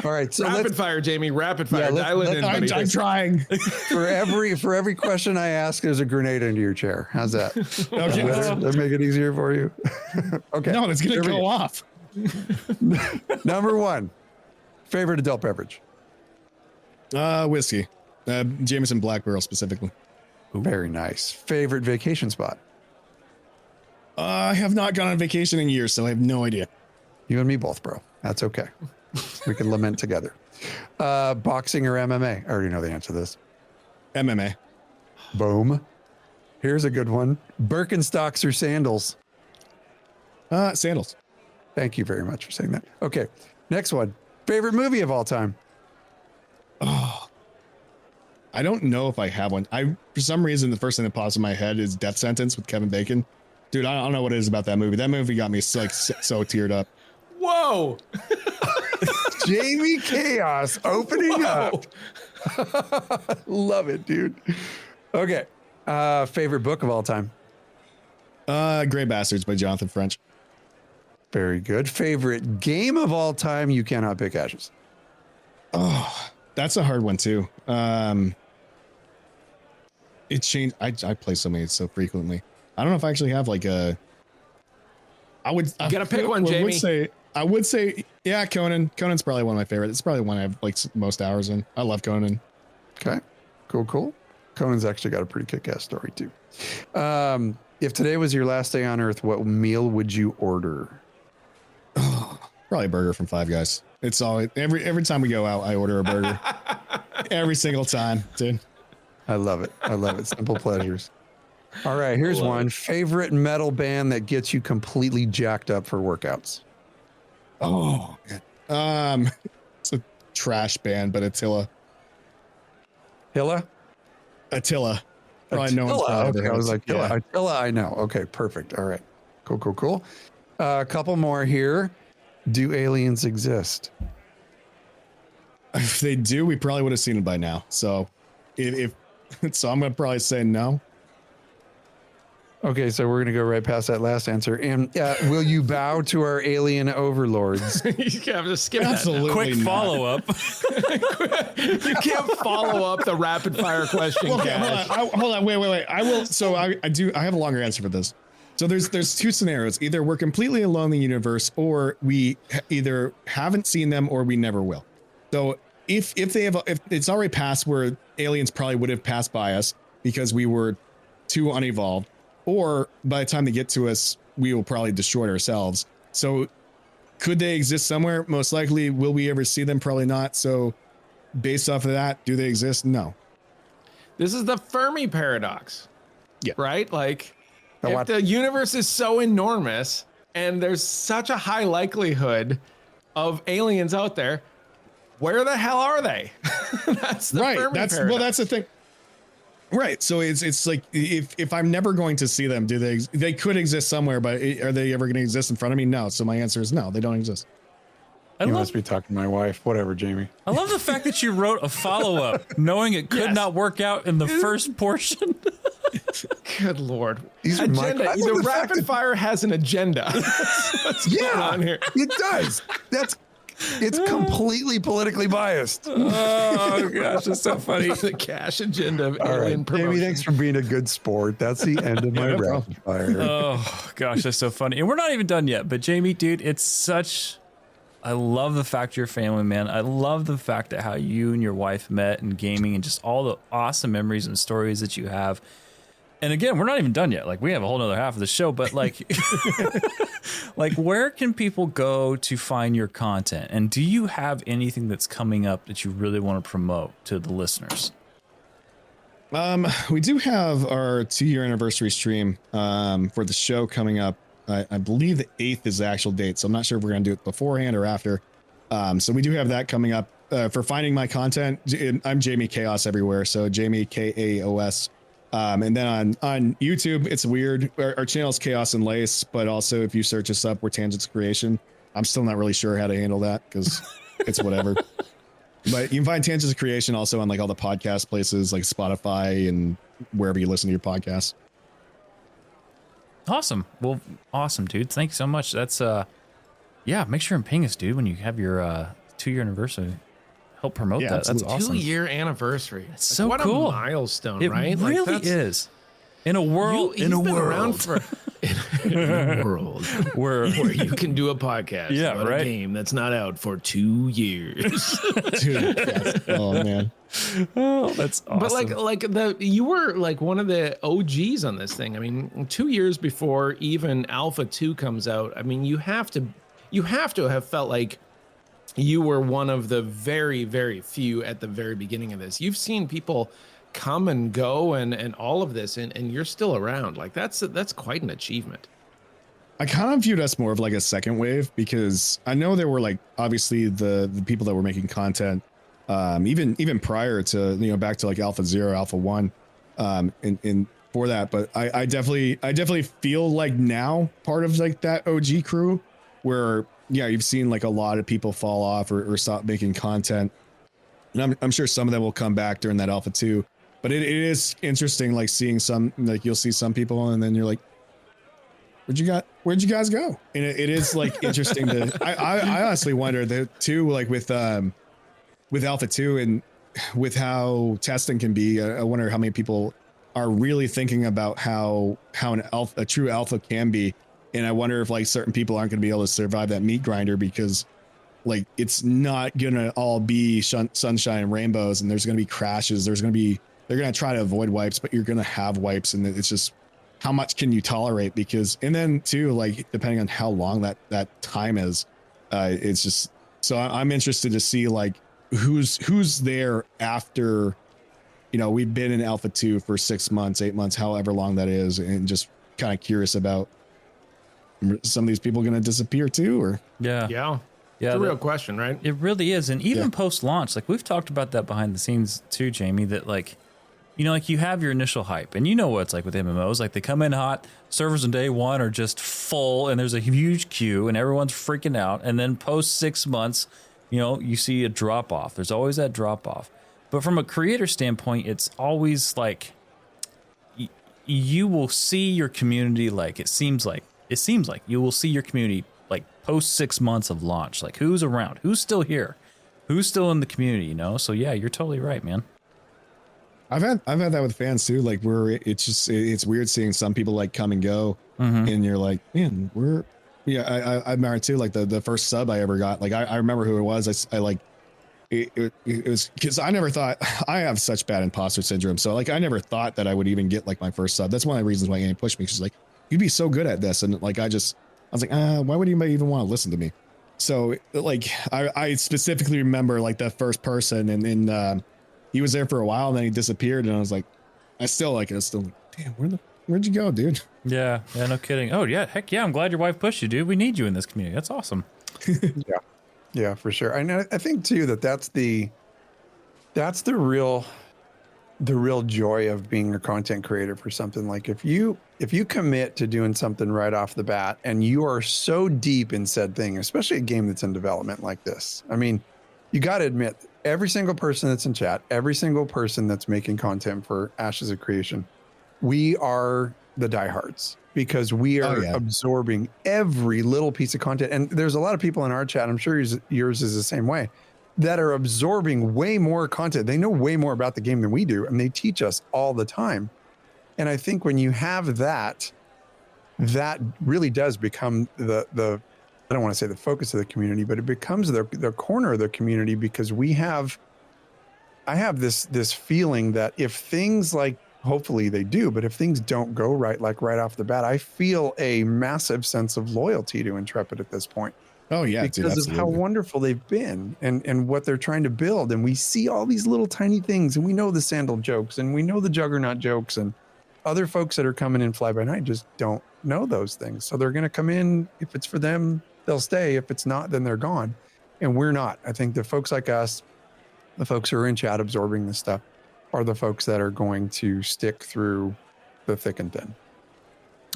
All right. So Rapid let's, fire, Jamie. Rapid fire. let's- Dial it in, buddy. I'm trying. for every question I ask, there's a grenade into your chair. How's that? Okay. That make it easier for you? Okay. No, it's gonna Here we go off. Number one, favorite adult beverage. Whiskey. Jameson Black Barrel specifically. Very nice. Favorite vacation spot. I have not gone on vacation in years, so I have no idea. You and me both, bro. That's okay. We can lament together. Boxing or MMA? I already know the answer to this. MMA. Boom. Here's a good one. Birkenstocks or sandals? Sandals. Thank you very much for saying that. Okay. Next one. Favorite movie of all time? I don't know if I have one. For some reason, the first thing that pops in my head is Death Sentence with Kevin Bacon. Dude, I don't know what it is about that movie. That movie got me like so teared up. Whoa. Jamie Chaos opening up. Love it, dude. Okay. Favorite book of all time? Grey Bastards by Jonathan French. Very good. Favorite game of all time? You cannot pick Ashes. Oh, that's a hard one too. It changed. I play so many so frequently. I don't know if I actually have like a. You gotta pick one, Jamie. I would say, yeah, Conan. Conan's probably one of my favorites. It's probably one I have like most hours in. I love Conan. Okay. Cool. Conan's actually got a pretty kick-ass story too. If today was your last day on Earth, what meal would you order? Probably a burger from Five Guys. It's all every time we go out, I order a burger. Every single time, dude. I love it. Simple pleasures. All right, here's one. Favorite metal band that gets you completely jacked up for workouts? Oh, it's a trash band, but Attila. Hilla? Attila. Probably no one's Attila. probably Okay, ever I was like, yeah. Attila, I know. Okay, perfect. All right. Cool. A couple more here. Do aliens exist? If they do, we probably would have seen it by now. So, if so, I'm gonna probably say no. Okay, so we're gonna go right past that last answer. And will you bow to our alien overlords? You have to skip that. Absolutely. Quick not. follow up. You can't follow up the rapid fire question, Okay, Cash. hold on, wait. I will. So I have a longer answer for this. So there's two scenarios. Either we're completely alone in the universe, or we either haven't seen them or we never will. So if it's already past where aliens probably would have passed by us because we were too unevolved, or by the time they get to us, we will probably destroy ourselves. So could they exist somewhere? Most likely. Will we ever see them? Probably not. So based off of that, do they exist? No. This is the Fermi paradox. Yeah. Right? Like, The if what? the universe is so enormous and there's such a high likelihood of aliens out there, where the hell are they? That's the Right. Fermi That's paradox. that's the thing. Right. So it's like if I'm never going to see them, do they could exist somewhere, but are they ever going to exist in front of me? No. So my answer is no, they don't exist. I You love, must be talking to my wife. Whatever, Jamie. I love the fact that you wrote a follow up, knowing it could Yes. not work out in the first portion. Good Lord. These are my- Agenda. I love The the fact rapid that- fire has an agenda. What's going on here? It does. It's completely politically biased. Oh gosh, that's so funny. The cash agenda of All alien right, promotion. Jamie, thanks for being a good sport. That's the end of my no rapid fire. Oh gosh, that's so funny. And we're not even done yet. But Jamie, dude, I love the fact you're a family man. I love the fact that how you and your wife met in gaming and just all the awesome memories and stories that you have. And again, we're not even done yet. Like, we have a whole nother half of the show, but like, like, where can people go to find your content? And do you have anything that's coming up that you really want to promote to the listeners? We do have our 2-year anniversary stream for the show coming up. I believe the 8th is the actual date, so I'm not sure if we're going to do it beforehand or after. So we do have that coming up. For finding my content, I'm Jamie Kaos everywhere. So Jamie Kaos. And then on YouTube, it's weird. Our channel is Chaos and Lace, but also if you search us up, we're Tangents Creation. I'm still not really sure how to handle that because it's whatever. But you can find Tangents Creation also on like all the podcast places like Spotify and wherever you listen to your podcasts. Awesome. Well, awesome, dude. Thanks so much. That's yeah, make sure and ping us, dude, when you have your 2-year anniversary. Help promote that. Absolutely. That's awesome. 2-year anniversary. It's so what cool. A milestone, It right? really Like is. In a world, You've been around for in a world where you can do a podcast about a game that's not out for 2 years. Dude, yes. Oh man. oh, that's awesome. But you were like one of the OGs on this thing. I mean, 2 years before even Alpha 2 comes out. I mean, you have to have felt like you were one of the very, very few at the very beginning of this. You've seen people come and go and all of this, and you're still around. Like that's quite an achievement. I kind of viewed us more of like a second wave because I know there were like obviously the people that were making content even prior to back to like Alpha 0, Alpha 1 in for that, but I definitely feel like now part of like that OG crew where you've seen like a lot of people fall off or stop making content, and I'm sure some of them will come back during that Alpha 2. But it is interesting, like seeing some, like you'll see some people and then you're like, where'd you guys go? And it is like interesting to, I honestly wonder that too, like with Alpha 2 and with how testing can be, I wonder how many people are really thinking about how a true alpha can be. And I wonder if like certain people aren't going to be able to survive that meat grinder because like it's not going to all be sunshine and rainbows, and there's going to be crashes. They're going to try to avoid wipes, but you're going to have wipes, and it's just how much can you tolerate? Because, and then too, like depending on how long that time is, it's just, so I'm interested to see like who's there after, we've been in Alpha 2 for 6 months, 8 months, however long that is, and just kind of curious about some of these people going to disappear too, or Yeah. It's a real question, right? It really is. And even post-launch, like we've talked about that behind the scenes too, Jamie, that like, like you have your initial hype, and what it's like with MMOs, like they come in hot, servers on day one are just full and there's a huge queue and everyone's freaking out. And then post 6 months, you see a drop off. There's always that drop off. But from a creator standpoint, it's always like you will see your community, like it seems like you will see your community like post 6 months of launch, like who's around, who's still here, who's still in the community, So yeah, you're totally right, man. I've had that with fans too, like where it's weird seeing some people like come and go, and you're like, man, I remember too, like the first sub I ever got, like I remember who it was. I like it was because I never thought, I have such bad imposter syndrome, so like I never thought that I would even get like my first sub. That's one of the reasons why Annie pushed me. She's like, you'd be so good at this, and like I was like, why would anybody even want to listen to me? So like I specifically remember like the first person, and he was there for a while and then he disappeared, and I was still damn, where'd you go, dude? Yeah, no kidding. Oh yeah, heck yeah, I'm glad your wife pushed you, dude. We need you in this community. That's awesome. Yeah, for sure. And I think too that's the real joy of being a content creator for something. Like if you commit to doing something right off the bat and you are so deep in said thing, especially a game that's in development like this, I mean, you got to admit, every single person that's in chat, every single person that's making content for Ashes of Creation, we are the diehards because we are absorbing every little piece of content. And there's a lot of people in our chat, I'm sure yours is the same way, that are absorbing way more content. They know way more about the game than we do, and they teach us all the time. And I think when you have that really does become the I don't want to say the focus of the community, but it becomes the corner of the community, because I have this feeling that if things like, hopefully they do, but if things don't go right, like right off the bat, I feel a massive sense of loyalty to Intrepid at this point. Oh yeah, because of how wonderful they've been and what they're trying to build. And we see all these little tiny things, and we know the Sandal jokes, and we know the Juggernaut jokes, and other folks that are coming in fly by night just don't know those things. So they're going to come in. If it's for them, they'll stay. If it's not, then they're gone. And we're not. I think the folks like us, the folks who are in chat absorbing this stuff, are the folks that are going to stick through the thick and thin.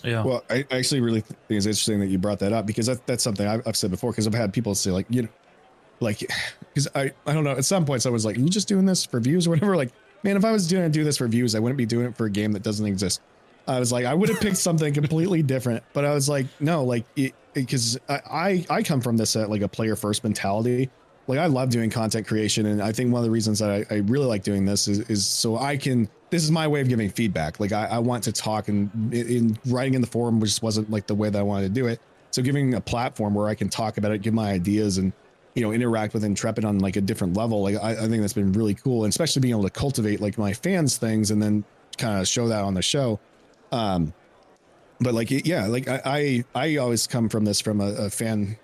Yeah. Well, I actually really think it's interesting that you brought that up, because that's something I've said before, because I've had people say, like, you know, like, because I don't know, at some point someone's like, are you just doing this for views or whatever? Like, man, if I was going to do this for views, I wouldn't be doing it for a game that doesn't exist. I was like, I would have picked something completely different, but I was like, no, like, because I come from this like a player first mentality. Like, I love doing content creation, and I think one of the reasons that I really like doing this is so I can, this is my way of giving feedback. Like, I want to talk, and in writing in the forum just wasn't like the way that I wanted to do it. So giving a platform where I can talk about it, give my ideas, and, you know, interact with Intrepid on like a different level. Like, I think that's been really cool, and especially being able to cultivate like my fans things and then kind of show that on the show. But like, yeah, like I always come from this from a fan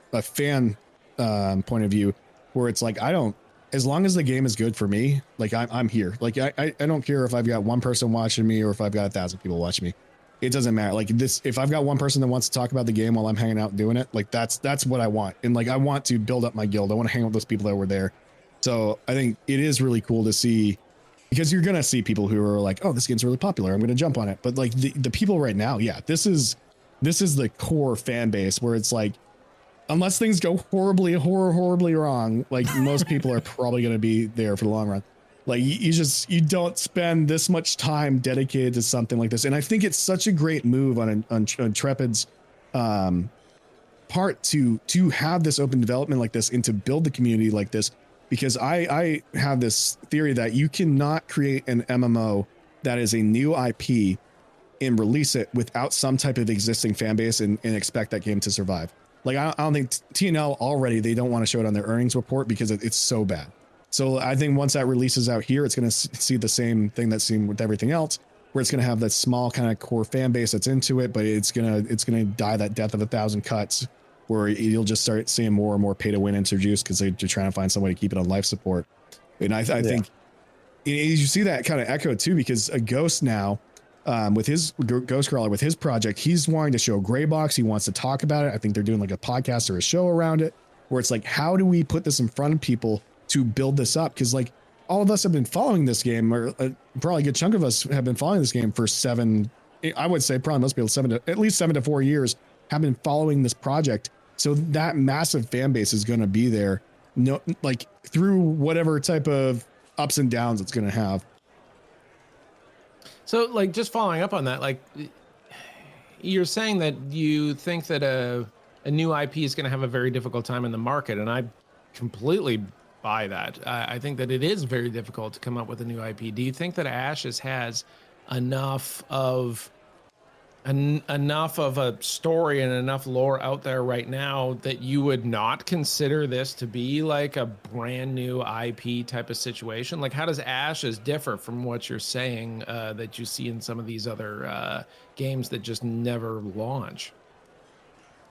point of view, where it's like, I don't, as long as the game is good for me, like I'm here. Like, I don't care if I've got one person watching me or if I've got 1,000 people watching me. It doesn't matter. Like, this, if I've got one person that wants to talk about the game while I'm hanging out doing it, like that's what I want. And like, I want to build up my guild. I want to hang out with those people that were there. So I think it is really cool to see, because you're going to see people who are like, oh, this game's really popular, I'm going to jump on it. But like the people right now, yeah, this is the core fan base, where it's like, unless things go horribly wrong, like most people are probably going to be there for the long run. Like, you don't spend this much time dedicated to something like this. And I think it's such a great move on Intrepid's part to have this open development like this and to build the community like this, because I have this theory that you cannot create an MMO that is a new IP and release it without some type of existing fan base and expect that game to survive. Like, I don't think TNL already, they don't want to show it on their earnings report because it's so bad. So I think once that releases out here, it's going to see the same thing that's seen with everything else, where it's going to have that small kind of core fan base that's into it, but it's going to die that death of 1,000 cuts, where you'll just start seeing more and more pay to win introduced because they're trying to find some way to keep it on life support. And I think you see that kind of echo too, because a Ghost now, with his Ghost Crawler, with his project, he's wanting to show Greybox. He wants to talk about it. I think they're doing like a podcast or a show around it, where it's like, how do we put this in front of people to build this up? Because like, all of us have been following this game, or probably a good chunk of us have been following this game for I would say probably most people, at least 7 to 4 years have been following this project. So that massive fan base is going to be there, no, like through whatever type of ups and downs it's going to have. So, like, just following up on that, like, you're saying that you think that a new IP is going to have a very difficult time in the market, and I completely buy that. I think that it is very difficult to come up with a new IP. Do you think that Ashes has enough of a story and enough lore out there right now that you would not consider this to be like a brand new IP type of situation? Like, how does Ashes differ from what you're saying that you see in some of these other games that just never launch?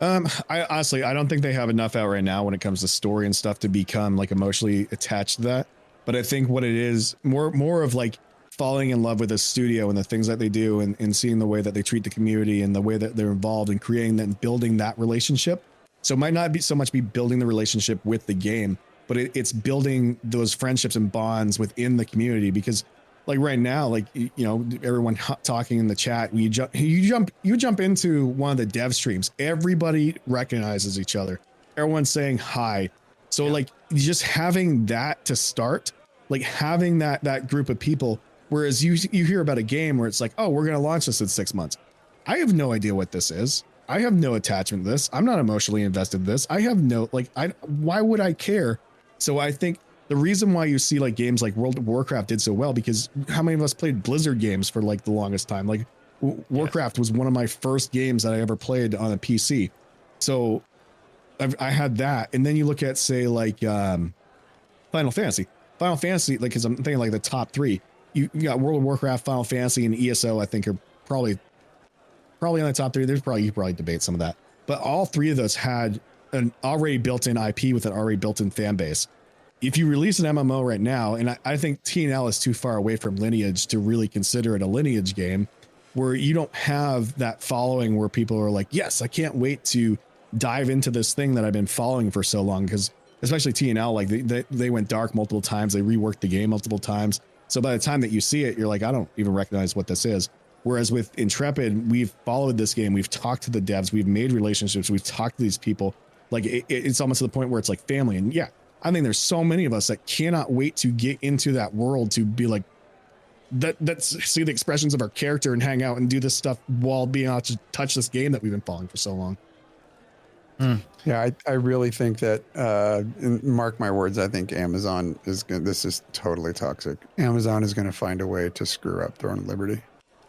I honestly, I don't think they have enough out right now when it comes to story and stuff to become like emotionally attached to that. But I think what it is more of like falling in love with a studio and the things that they do, and seeing the way that they treat the community and the way that they're involved in creating that and building that relationship. So it might not be so much be building the relationship with the game, but it's building those friendships and bonds within the community. Because like right now, like, you know, everyone talking in the chat, you jump into one of the dev streams, everybody recognizes each other. Everyone's saying hi. So like, just having that to start, like having that group of people. Whereas you hear about a game where it's like, oh, we're going to launch this in 6 months. I have no idea what this is. I have no attachment to this. I'm not emotionally invested in this. I have no, like, why would I care? So I think the reason why you see like games like World of Warcraft did so well, because how many of us played Blizzard games for like the longest time? Like Warcraft was one of my first games that I ever played on a PC. So I had that. And then you look at, say, like Final Fantasy, like, because I'm thinking like the top 3. You got World of Warcraft, Final Fantasy, and ESO, I think, are probably on the top 3. You could probably debate some of that. But all 3 of those had an already built-in IP with an already built-in fan base. If you release an MMO right now, and I think TNL is too far away from Lineage to really consider it a Lineage game, where you don't have that following where people are like, yes, I can't wait to dive into this thing that I've been following for so long. Because especially TNL, like they went dark multiple times. They reworked the game multiple times. So by the time that you see it, you're like, I don't even recognize what this is. Whereas with Intrepid, we've followed this game. We've talked to the devs. We've made relationships. We've talked to these people. Like it's almost to the point where it's like family. And yeah, I think there's so many of us that cannot wait to get into that world, to be like, that's see the expressions of our character and hang out and do this stuff while being able to touch this game that we've been following for so long. Yeah, I really think that, mark my words, I think Amazon is going to, this is totally toxic. Amazon is going to find a way to screw up Throne of Liberty.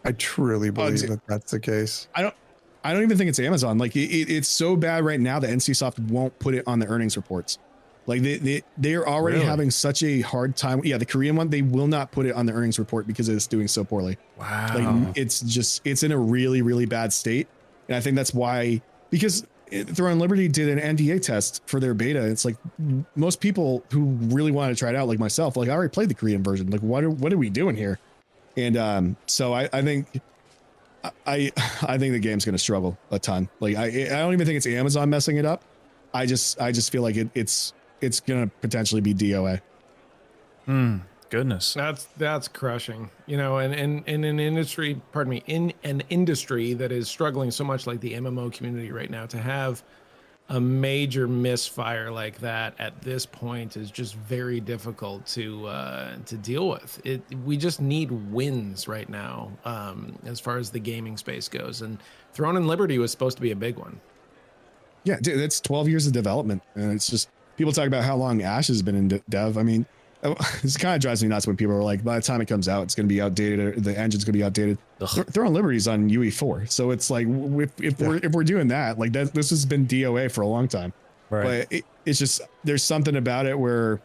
I truly believe that that's the case. I don't even think it's Amazon. Like it's so bad right now that NCSoft won't put it on the earnings reports. Like they are already having such a hard time. Yeah, the Korean one, they will not put it on the earnings report because it's doing so poorly. Wow. Like it's in a really, really bad state. And I think that's why, because Throne of Liberty did an NDA test for their beta. It's like most people who really want to try it out, like myself, like I already played the Korean version. Like what are we doing here? And so I think the game's going to struggle a ton. Like I don't even think it's Amazon messing it up. I just feel like it's going to potentially be DOA. Goodness. That's crushing, you know, and in an industry, pardon me, in an industry that is struggling so much like the MMO community right now, to have a major misfire like that at this point is just very difficult to deal with. We just need wins right now, as far as the gaming space goes. And Throne and Liberty was supposed to be a big one. Yeah, dude, it's 12 years of development, and it's just people talk about how long Ash has been in dev. I mean, this kind of drives me nuts when people are like, by the time it comes out, it's going to be outdated, or the engine's going to be outdated. Throne Liberty's on UE4, so it's like if we're doing that, like this has been DOA for a long time. Right. But it's just there's something about it where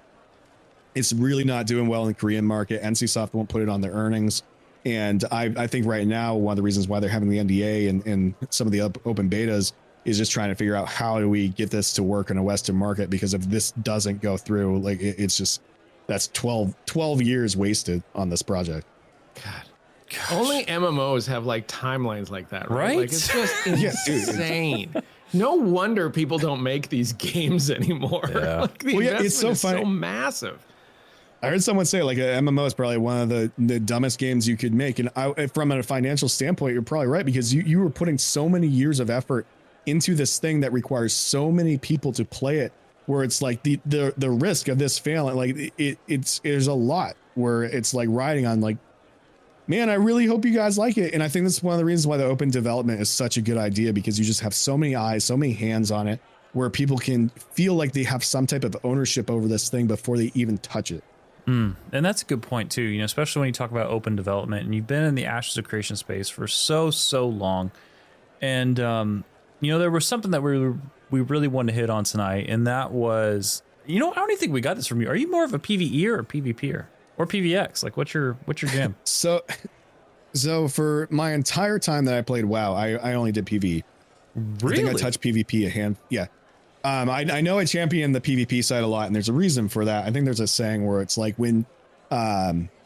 it's really not doing well in the Korean market. NCSoft won't put it on their earnings, and I think right now one of the reasons why they're having the NDA and some of the open betas is just trying to figure out how do we get this to work in a Western market, because if this doesn't go through, like it's just. That's 12 years wasted on this project. God. Only MMOs have like timelines like that, right? Like it's just insane. No wonder people don't make these games anymore. Yeah. Like the investment it's so is so massive. I heard someone say like an MMO is probably one of the dumbest games you could make. And from a financial standpoint, you're probably right, because you were putting so many years of effort into this thing that requires so many people to play it, where it's like the risk of this failing, like there's a lot where it's like riding on like, man, I really hope you guys like it. And I think that's one of the reasons why the open development is such a good idea, because you just have so many eyes, so many hands on it, where people can feel like they have some type of ownership over this thing before they even touch it. And that's a good point too, you know, especially when you talk about open development and you've been in the Ashes of Creation space for so long. And, you know, there was something that we really wanted to hit on tonight, and that was, you know, I don't even think we got this from you. Are you more of a PvE or a PvPer or PvX? Like, what's your jam? So for my entire time that I played WoW, I only did PvE. Really? I think I touched PvP a hand. Yeah. I know I champion the PvP side a lot, and there's a reason for that. I think there's a saying where it's like when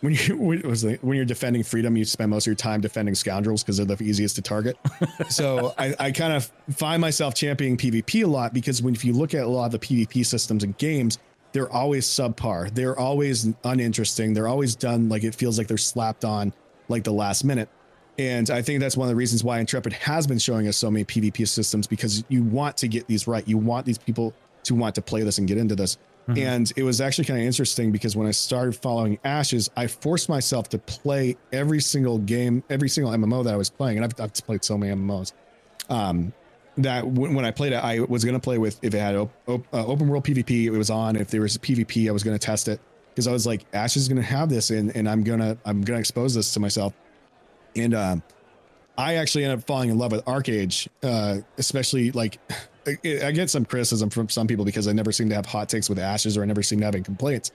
you're defending freedom, you spend most of your time defending scoundrels because they're the easiest to target. So I kind of find myself championing PvP a lot, because if you look at a lot of the PvP systems and games, they're always subpar. They're always uninteresting. They're always done like it feels like they're slapped on like the last minute. And I think that's one of the reasons why Intrepid has been showing us so many PvP systems, because you want to get these right. You want these people to want to play this and get into this. Mm-hmm. And it was actually kind of interesting, because when I started following Ashes, I forced myself to play every single game, every single MMO that I was playing. And I've played so many MMOs that when I played it, I was going to play with, if it had open world PvP, it was on. If there was a PvP, I was going to test it, because I was like, Ashes is going to have this, and I'm going to expose this to myself. And I actually ended up falling in love with Arcage, especially like I get some criticism from some people because I never seem to have hot takes with Ashes, or I never seem to have any complaints.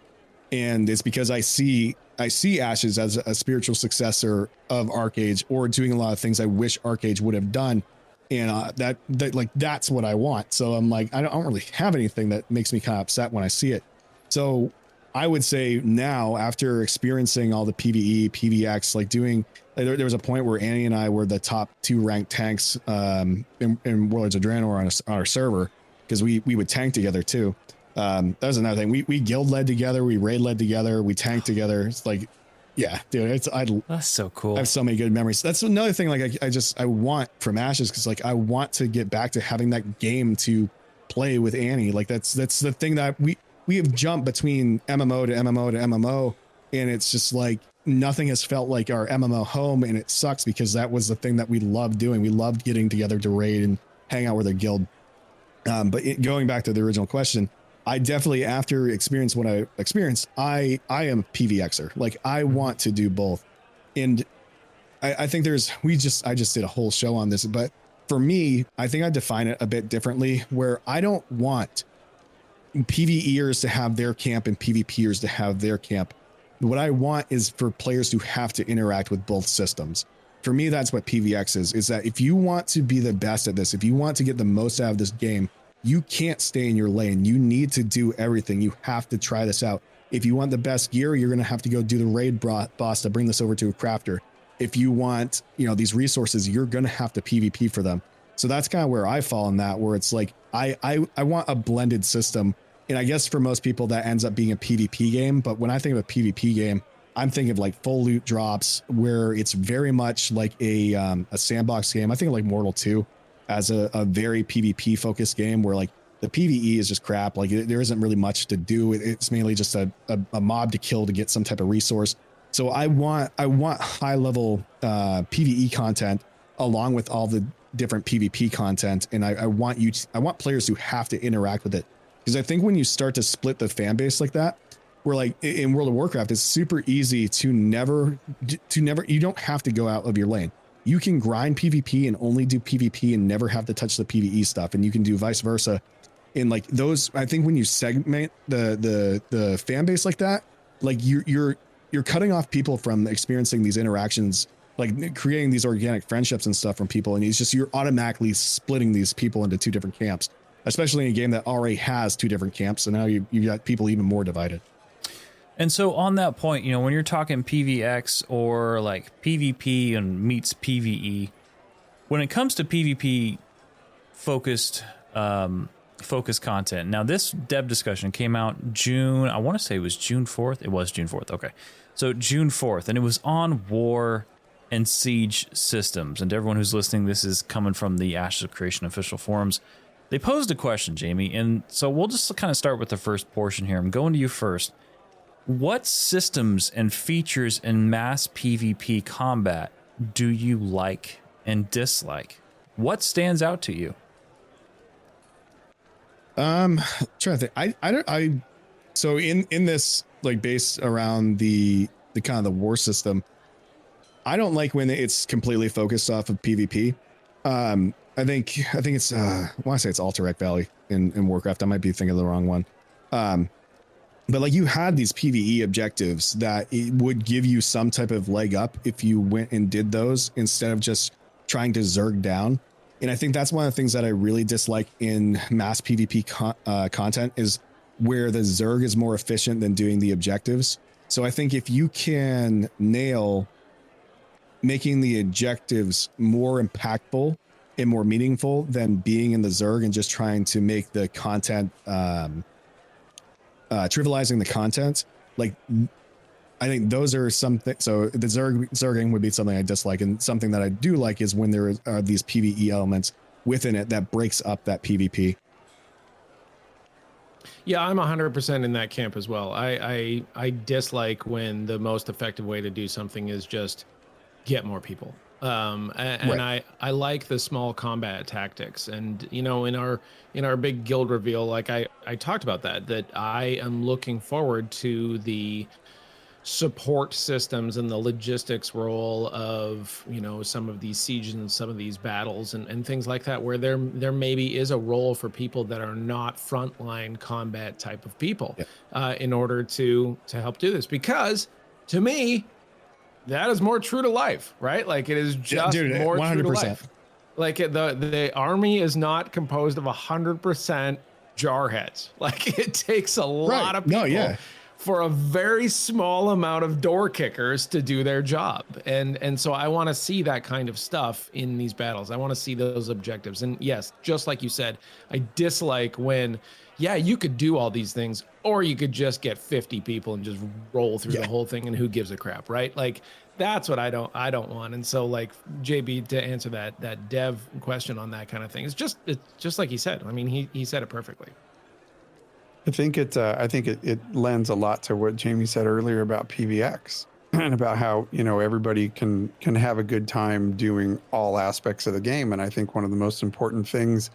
And it's because I see Ashes as a spiritual successor of Arcage, or doing a lot of things I wish Arcage would have done. And that like, that's what I want. So I'm like, I don't really have anything that makes me kind of upset when I see it. So I would say now, after experiencing all the PvE, PvX, like there was a point where Annie and I were the top 2 ranked tanks in Warlords of Draenor on our server, because we would tank together too. That was another thing. We guild led together, we raid led together, we tanked together. It's like, yeah, dude, That's so cool. I have so many good memories. That's another thing. Like I want from Ashes, because like I want to get back to having that game to play with Annie. Like that's the thing that we have jumped between MMO to MMO to MMO, and it's just like nothing has felt like our MMO home, and it sucks because that was the thing that we loved doing. We loved getting together to raid and hang out with our guild. But going back to the original question, I definitely, after experience what I experienced, I am PVXer. Like I want to do both. And I think I just did a whole show on this, but for me, I think I define it a bit differently, where I don't want PvEers to have their camp and PvPers to have their camp. What I want is for players to have to interact with both systems. For me, that's what PVX is that if you want to be the best at this, if you want to get the most out of this game, you can't stay in your lane. You need to do everything. You have to try this out. If you want the best gear, you're going to have to go do the raid boss to bring this over to a crafter. If you want, these resources, you're going to have to PvP for them. So that's kind of where I fall in that, where it's like, I want a blended system. And I guess for most people that ends up being a PvP game. But when I think of a PvP game, I'm thinking of like full loot drops, where it's very much like a sandbox game. I think of like Mortal 2 as a very PvP focused game, where like the PvE is just crap. Like there isn't really much to do. It's mainly just a mob to kill to get some type of resource. So I want high level PvE content along with all the different PvP content. And I want players who have to interact with it. Because I think when you start to split the fan base like that, where like in World of Warcraft, it's super easy to never, you don't have to go out of your lane. You can grind PvP and only do PvP and never have to touch the PvE stuff. And you can do vice versa. And like those, I think when you segment the fan base like that, like you're cutting off people from experiencing these interactions, like creating these organic friendships and stuff from people. And it's just, you're automatically splitting these people into two different camps, especially in a game that already has two different camps. So now you got people even more divided. And so on that point, when you're talking PVX or like PvP and meets PvE, when it comes to PvP focused content, now this dev discussion came out June, I want to say it was June 4th. It was June 4th. Okay. So June 4th, and it was on War and Siege systems. And to everyone who's listening, this is coming from the Ashes of Creation official forums. They posed a question, Jamie. And so we'll just kind of start with the first portion here. I'm going to you first. What systems and features in mass PvP combat do you like and dislike? What stands out to you? Trying to think. So in this, like, based around the kind of the war system, I don't like when it's completely focused off of PvP. I think it's I want to say it's Alterac Valley in Warcraft. I might be thinking of the wrong one. But like you had these PvE objectives that it would give you some type of leg up if you went and did those instead of just trying to zerg down. And I think that's one of the things that I really dislike in mass PvP content is where the zerg is more efficient than doing the objectives. So I think if you can nail making the objectives more impactful and more meaningful than being in the zerg and just trying to make the content trivializing the content, like I think those are something. So the zerging would be something I dislike, and something that I do like is when there are these PvE elements within it that breaks up that PvP. Yeah, I'm 100% in that camp as well. I dislike when the most effective way to do something is just get more people. Right. I like the small combat tactics, and in our big guild reveal, like I talked about that I am looking forward to the support systems and the logistics role of some of these sieges and some of these battles and things like that, where there maybe is a role for people that are not frontline combat type of people. Yeah. In order to help do this, because to me, that is more true to life, right? Like it is just more 100%. True to life. Like the army is not composed of 100% jarheads. Like it takes a lot of people for a very small amount of door kickers to do their job. And so I want to see that kind of stuff in these battles. I want to see those objectives. And yes, just like you said, I dislike when yeah, you could do all these things, or you could just get 50 people and just roll through the whole thing, and who gives a crap, right? Like, that's what I don't want. And so, like, JB, to answer that dev question on that kind of thing, it's just like he said. I mean, he said it perfectly. I think it lends a lot to what Jamie said earlier about PVX and about how, you know, everybody can have a good time doing all aspects of the game. And I think one of the most important things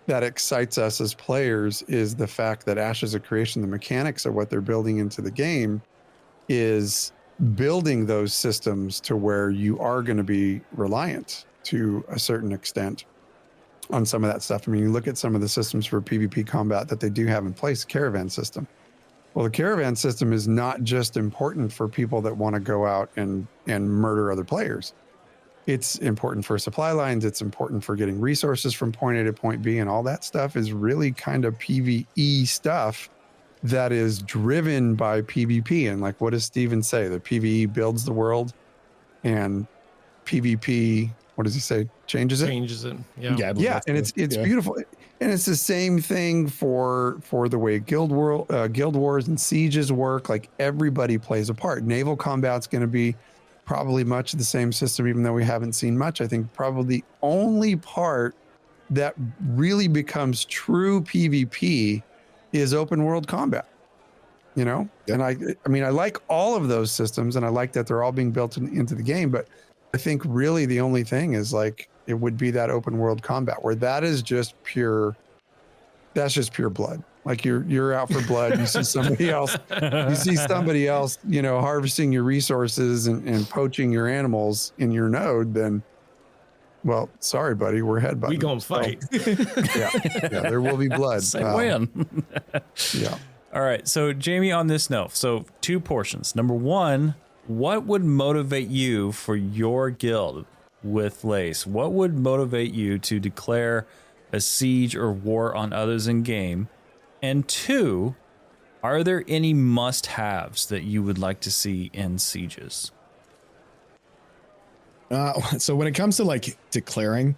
that excites us as players is the fact that Ashes of Creation, the mechanics of what they're building into the game, is building those systems to where you are going to be reliant to a certain extent on some of that stuff. I mean, you look at some of the systems for PvP combat that they do have in place, caravan system. Well, the caravan system is not just important for people that want to go out and murder other players. It's important for supply lines. It's important for getting resources from point A to point B, and all that stuff is really kind of PvE stuff that is driven by PvP. And like, what does Steven say? The PvE builds the world, and PvP, what does he say? Changes it. Yeah, and it's beautiful. And it's the same thing for the way guild wars and sieges work. Like, everybody plays a part. Naval combat's going to be probably much the same system, even though we haven't seen much. I think probably the only part that really becomes true PvP is open world combat, you know? Yep. And I mean, I like all of those systems, and I like that they're all being built into the game, but I think really the only thing is, like, it would be that open world combat where that's just pure blood. Like, you're out for blood. You see somebody else, you know, harvesting your resources and poaching your animals in your node, then, well, sorry, buddy, we're headbutting. We gonna fight. Yeah, there will be blood. Same win. Yeah. All right. So, Jamie, on this note, so 2 portions. Number 1, what would motivate you for your guild with Lace? What would motivate you to declare a siege or war on others in game? And 2, are there any must-haves that you would like to see in sieges? So when it comes to, like, declaring,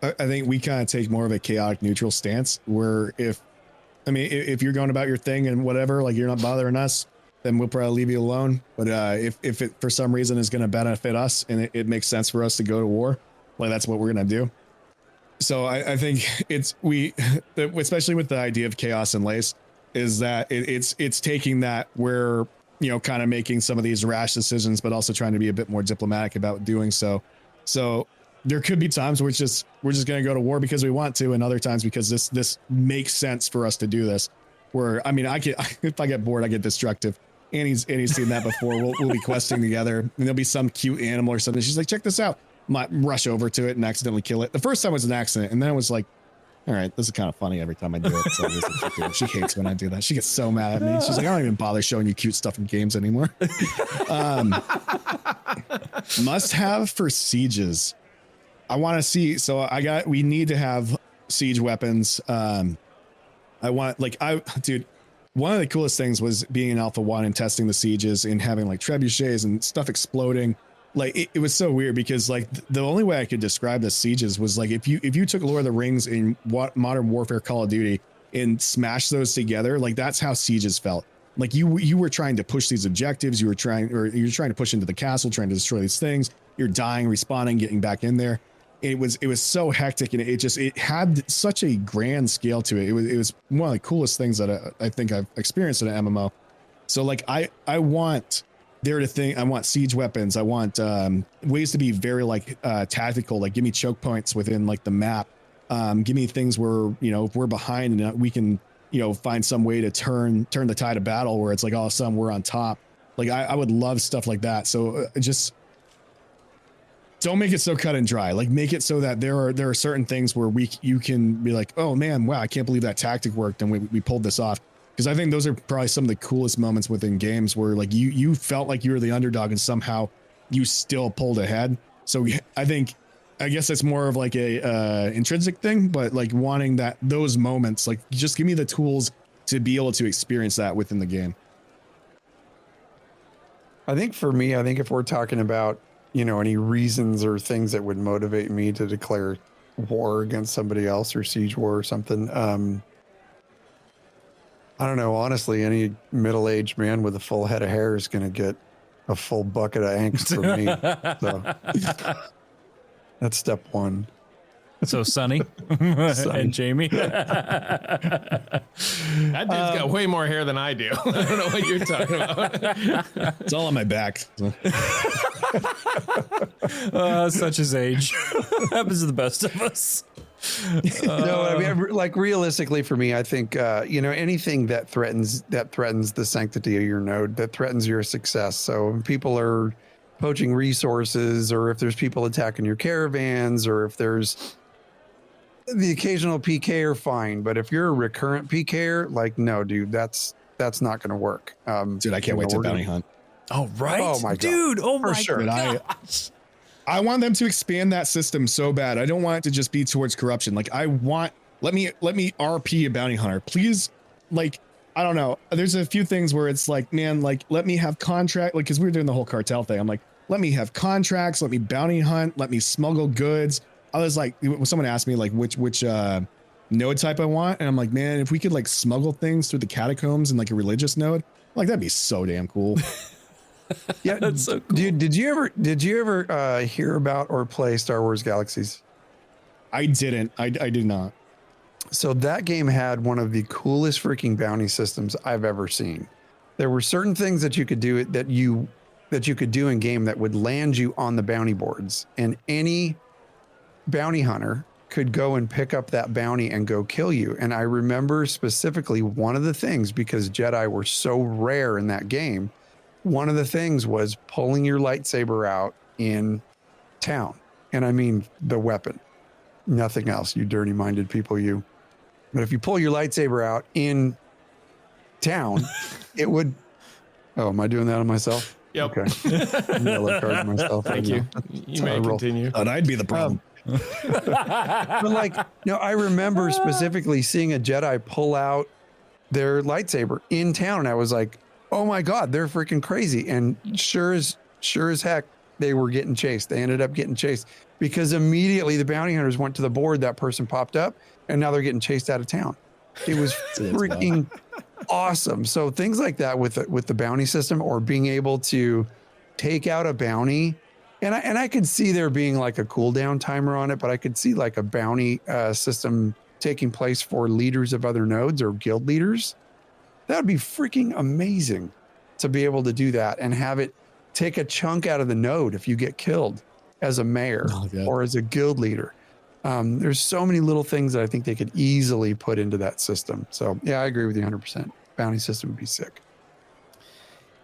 I think we kind of take more of a chaotic neutral stance, where if you're going about your thing and whatever, like, you're not bothering us, then we'll probably leave you alone. But if it for some reason is going to benefit us and it makes sense for us to go to war, like, that's what we're going to do. So I think especially with the idea of Chaos and Lace, is that it's taking that where, you know, kind of making some of these rash decisions, but also trying to be a bit more diplomatic about doing so. So there could be times where we're just going to go to war because we want to, and other times because this makes sense for us to do this. Where, I mean, if I get bored, I get destructive. Annie's seen that before. We'll be questing together, and there'll be some cute animal or something. She's like, check this out. Might rush over to it and accidentally kill it. The first time was an accident, and then it was like, all right, this is kind of funny every time I do it. So she hates when I do that. She gets so mad at me. She's like, I don't even bother showing you cute stuff in games anymore. Must have for sieges. I want to see. So we need to have siege weapons. Dude, one of the coolest things was being in Alpha 1 and testing the sieges and having, like, trebuchets and stuff exploding. Like, it was so weird because, like, the only way I could describe the sieges was, like, if you took Lord of the Rings and Modern Warfare, Call of Duty, and smashed those together, like, that's how sieges felt. Like, you were trying to push these objectives, you're trying to push into the castle, trying to destroy these things. You're dying, respawning, getting back in there. It was so hectic, and it had such a grand scale to it. It was one of the coolest things that I think I've experienced in an MMO. So, like, I want I want siege weapons. I want ways to be very, like, tactical. Like, give me choke points within, like, the map. Give me things where, you know, if we're behind and we can, you know, find some way to turn the tide of battle where it's like, all of a sudden we're on top. Like, I would love stuff like that. So just don't make it so cut and dry. Like, make it so that there are certain things where you can be like, oh man, wow, I can't believe that tactic worked and we pulled this off. Because I think those are probably some of the coolest moments within games where, like, you felt like you were the underdog and somehow you still pulled ahead. So I guess it's more of like a intrinsic thing, but, like, wanting those moments, like, just give me the tools to be able to experience that within the game. I think for me, if we're talking about, you know, any reasons or things that would motivate me to declare war against somebody else or siege war or something, I don't know. Honestly, any middle-aged man with a full head of hair is going to get a full bucket of angst from me. So that's step one. So Sonny and Jamie. That dude's got way more hair than I do. I don't know what you're talking about. It's all on my back. Such as age. Happens to the best of us. No, I mean, like realistically for me, I think anything that threatens the sanctity of your node, that threatens your success. So when people are poaching resources, or if there's people attacking your caravans, or if there's the occasional PK are fine, but if you're a recurrent PKer, like, no, dude, that's not going to work. Dude, I can't wait to bounty hunt. Oh, right. Oh my God. Dude. Oh For my sure. gosh. I want them to expand that system so bad. I don't want it to just be towards corruption. Like let me RP a bounty hunter, please. Like, I don't know. There's a few things where it's like, man, like, let me have contract, like, cause we were doing the whole cartel thing. I'm like, let me have contracts, let me bounty hunt, let me smuggle goods. I was like, when someone asked me like which node type I want, and I'm like, man, if we could like smuggle things through the catacombs in like a religious node, like that'd be so damn cool. Yeah, That's so cool. Dude, did you ever hear about or play Star Wars Galaxies? I didn't. I did not. So that game had one of the coolest freaking bounty systems I've ever seen. There were certain things that you could do that you could do in game that would land you on the bounty boards, and any bounty hunter could go and pick up that bounty and go kill you. And I remember specifically one of the things, because Jedi were so rare in that game, one of the things was pulling your lightsaber out in town. And I mean the weapon, nothing else, you dirty minded people, you. But if you pull your lightsaber out in town, it would. Oh, am I doing that on myself? Yep. Okay. I'm yellow carding myself. Thank you. You may continue. And I'd be the problem. But like, no, I remember specifically seeing a Jedi pull out their lightsaber in town. And I was like, oh my God, they're freaking crazy. And sure as heck, they were getting chased. They ended up getting chased because immediately the bounty hunters went to the board. That person popped up and now they're getting chased out of town. It was freaking awesome. So things like that with the bounty system, or being able to take out a bounty. And I could see there being like a cooldown timer on it, but I could see like a bounty system taking place for leaders of other nodes or guild leaders. That would be freaking amazing to be able to do that and have it take a chunk out of the node if you get killed as a mayor or as a guild leader. There's so many little things that I think they could easily put into that system. So yeah, I agree with you 100%. Bounty system would be sick.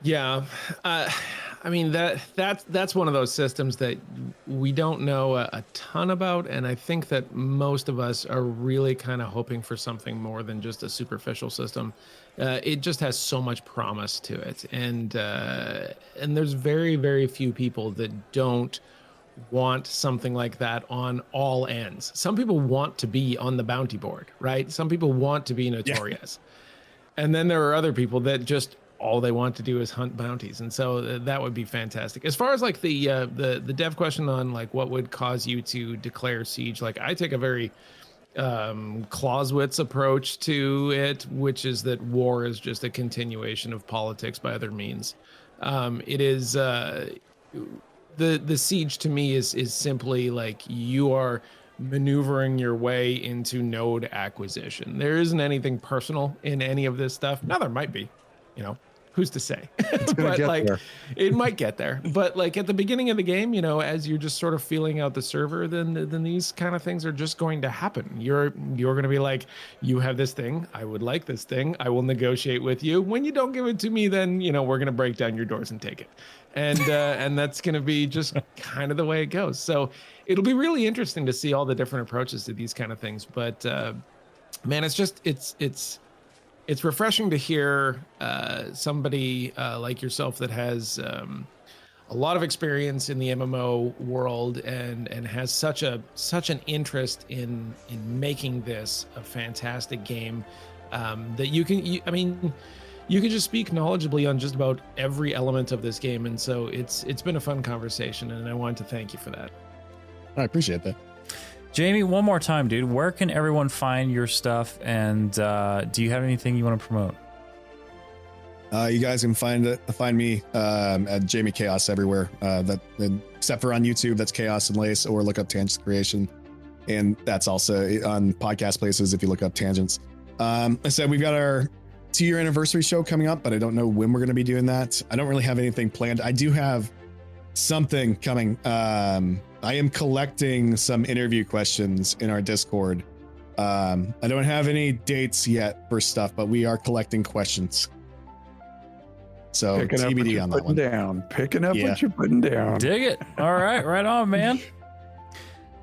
Yeah. I mean, that's one of those systems that we don't know a ton about. And I think that most of us are really kind of hoping for something more than just a superficial system. It just has so much promise to it. And there's very, very few people that don't want something like that on all ends. Some people want to be on the bounty board, right? Some people want to be notorious. Yeah. And then there are other people that just all they want to do is hunt bounties. And so that would be fantastic. As far as like the dev question on like what would cause you to declare siege, like I take a very Clausewitz approach to it, which is that war is just a continuation of politics by other means. It is the siege to me is simply like you are maneuvering your way into node acquisition. There isn't anything personal in any of this stuff. Now there might be, who's to say? But like it might get there. But like at the beginning of the game, as you're just sort of feeling out the server, then these kind of things are just going to happen. You're going to be like, you have this thing, I would like this thing, I will negotiate with you. When you don't give it to me, then we're going to break down your doors and take it. And that's going to be just kind of the way it goes. So it'll be really interesting to see all the different approaches to these kind of things. But man, it's refreshing to hear somebody like yourself that has a lot of experience in the MMO world and has such an interest in making this a fantastic game that you can just speak knowledgeably on just about every element of this game. And so it's been a fun conversation, and I wanted to thank you for that. I appreciate that. Jamie, one more time, dude. Where can everyone find your stuff? And do you have anything you want to promote? You guys can find me at Jamie Kaos everywhere. Except for on YouTube, that's Chaos and Lace, or look up Tangents Creation, and that's also on podcast places if you look up Tangents. I said we've got our 2-year anniversary show coming up, but I don't know when we're going to be doing that. I don't really have anything planned. I do have something coming. I am collecting some interview questions in our Discord. I don't have any dates yet for stuff, but we are collecting questions. So TBD on that one. Picking up what you're putting down. Dig it. All right. Right on, man.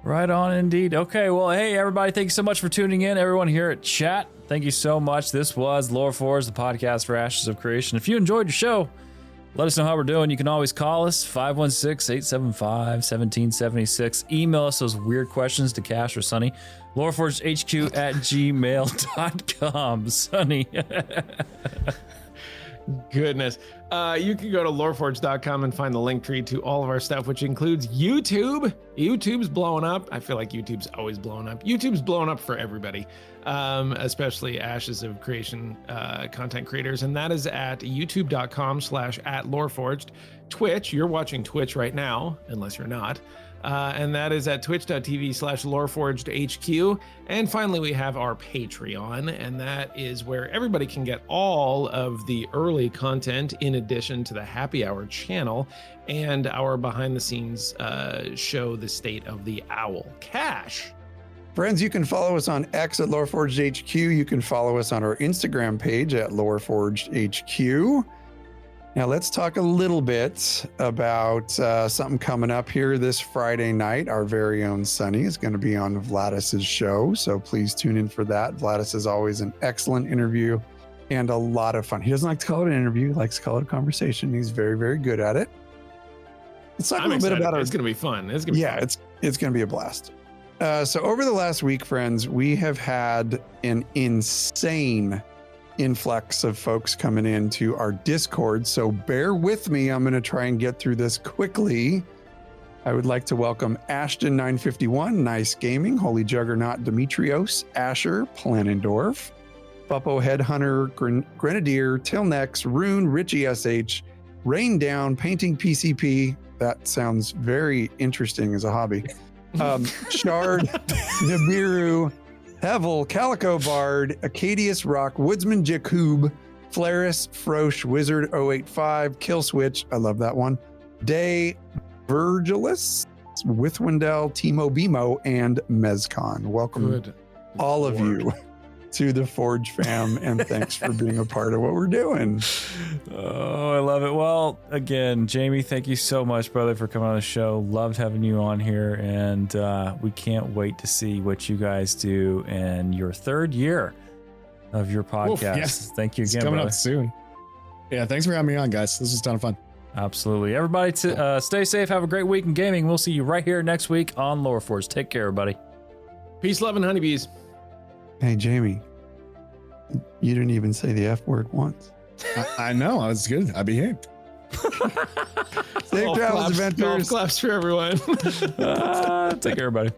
Right on indeed. Okay. Well, hey, everybody. Thank you so much for tuning in. Everyone here at chat, thank you so much. This was LoreForged, the podcast for Ashes of Creation. If you enjoyed the show, let us know how we're doing. You can always call us, 516-875-1776. Email us those weird questions to Cash or Sunny. LoreForgedHQ@gmail.com. Sunny. Goodness. You can go to loreforged.com and find the link tree to all of our stuff, which includes YouTube. YouTube's blowing up. I feel like YouTube's always blowing up. YouTube's blowing up for everybody, especially Ashes of Creation content creators. And that is at youtube.com/@LoreForged. Twitch, you're watching Twitch right now, unless you're not. And that is at twitch.tv/LoreForgedHQ. And finally, we have our Patreon, and that is where everybody can get all of the early content in addition to the Happy Hour channel and our behind the scenes show, The State of the Owl. Cash. Friends, you can follow us on X at LoreForgedHQ. You can follow us on our Instagram page at LoreForgedHQ. Now let's talk a little bit about something coming up here this Friday night. Our very own Sunny is going to be on Vladis's show, so please tune in for that. Vladis is always an excellent interview and a lot of fun. He doesn't like to call it an interview; he likes to call it a conversation. He's very, very good at it. Let's talk a little bit about our. It's going to be fun. It's going to be fun. It's going to be a blast. So over the last week, friends, we have had an insane influx of folks coming into our Discord, so bear with me. I'm going to try and get through this quickly. I would like to welcome Ashton951, Nice Gaming, Holy Juggernaut, Demetrios, Asher, Planendorf, Buppo Headhunter, Grenadier, Tilnex, Rune, Richie SH, Rain Down, Painting PCP. That sounds very interesting as a hobby. Shard, Nibiru, Hevel, Calico Bard, Acadius Rock, Woodsman Jakub, Flaris, Frosh, Wizard 085, Killswitch, I love that one, Day, Virgilus, Withwindell, Timo Bimo, and Mezcon. Welcome, all of you, to the Forge fam, and thanks for being a part of what we're doing. Oh, I love it. Well, again, Jamie, thank you so much, brother, for coming on the show. Loved having you on here, and we can't wait to see what you guys do in your 3rd year of your podcast. Oof, yes. Thank you again, it's coming brother. up soon. Yeah, thanks for having me on, guys. This was a ton of fun. Absolutely. Everybody, stay safe. Have a great week in gaming. We'll see you right here next week on LoreForged. Take care, everybody. Peace, love, and honeybees. Hey, Jamie, you didn't even say the F word once. I know. I was good. I behaved. Safe travels, adventures. Golf claps for everyone. Take care, everybody.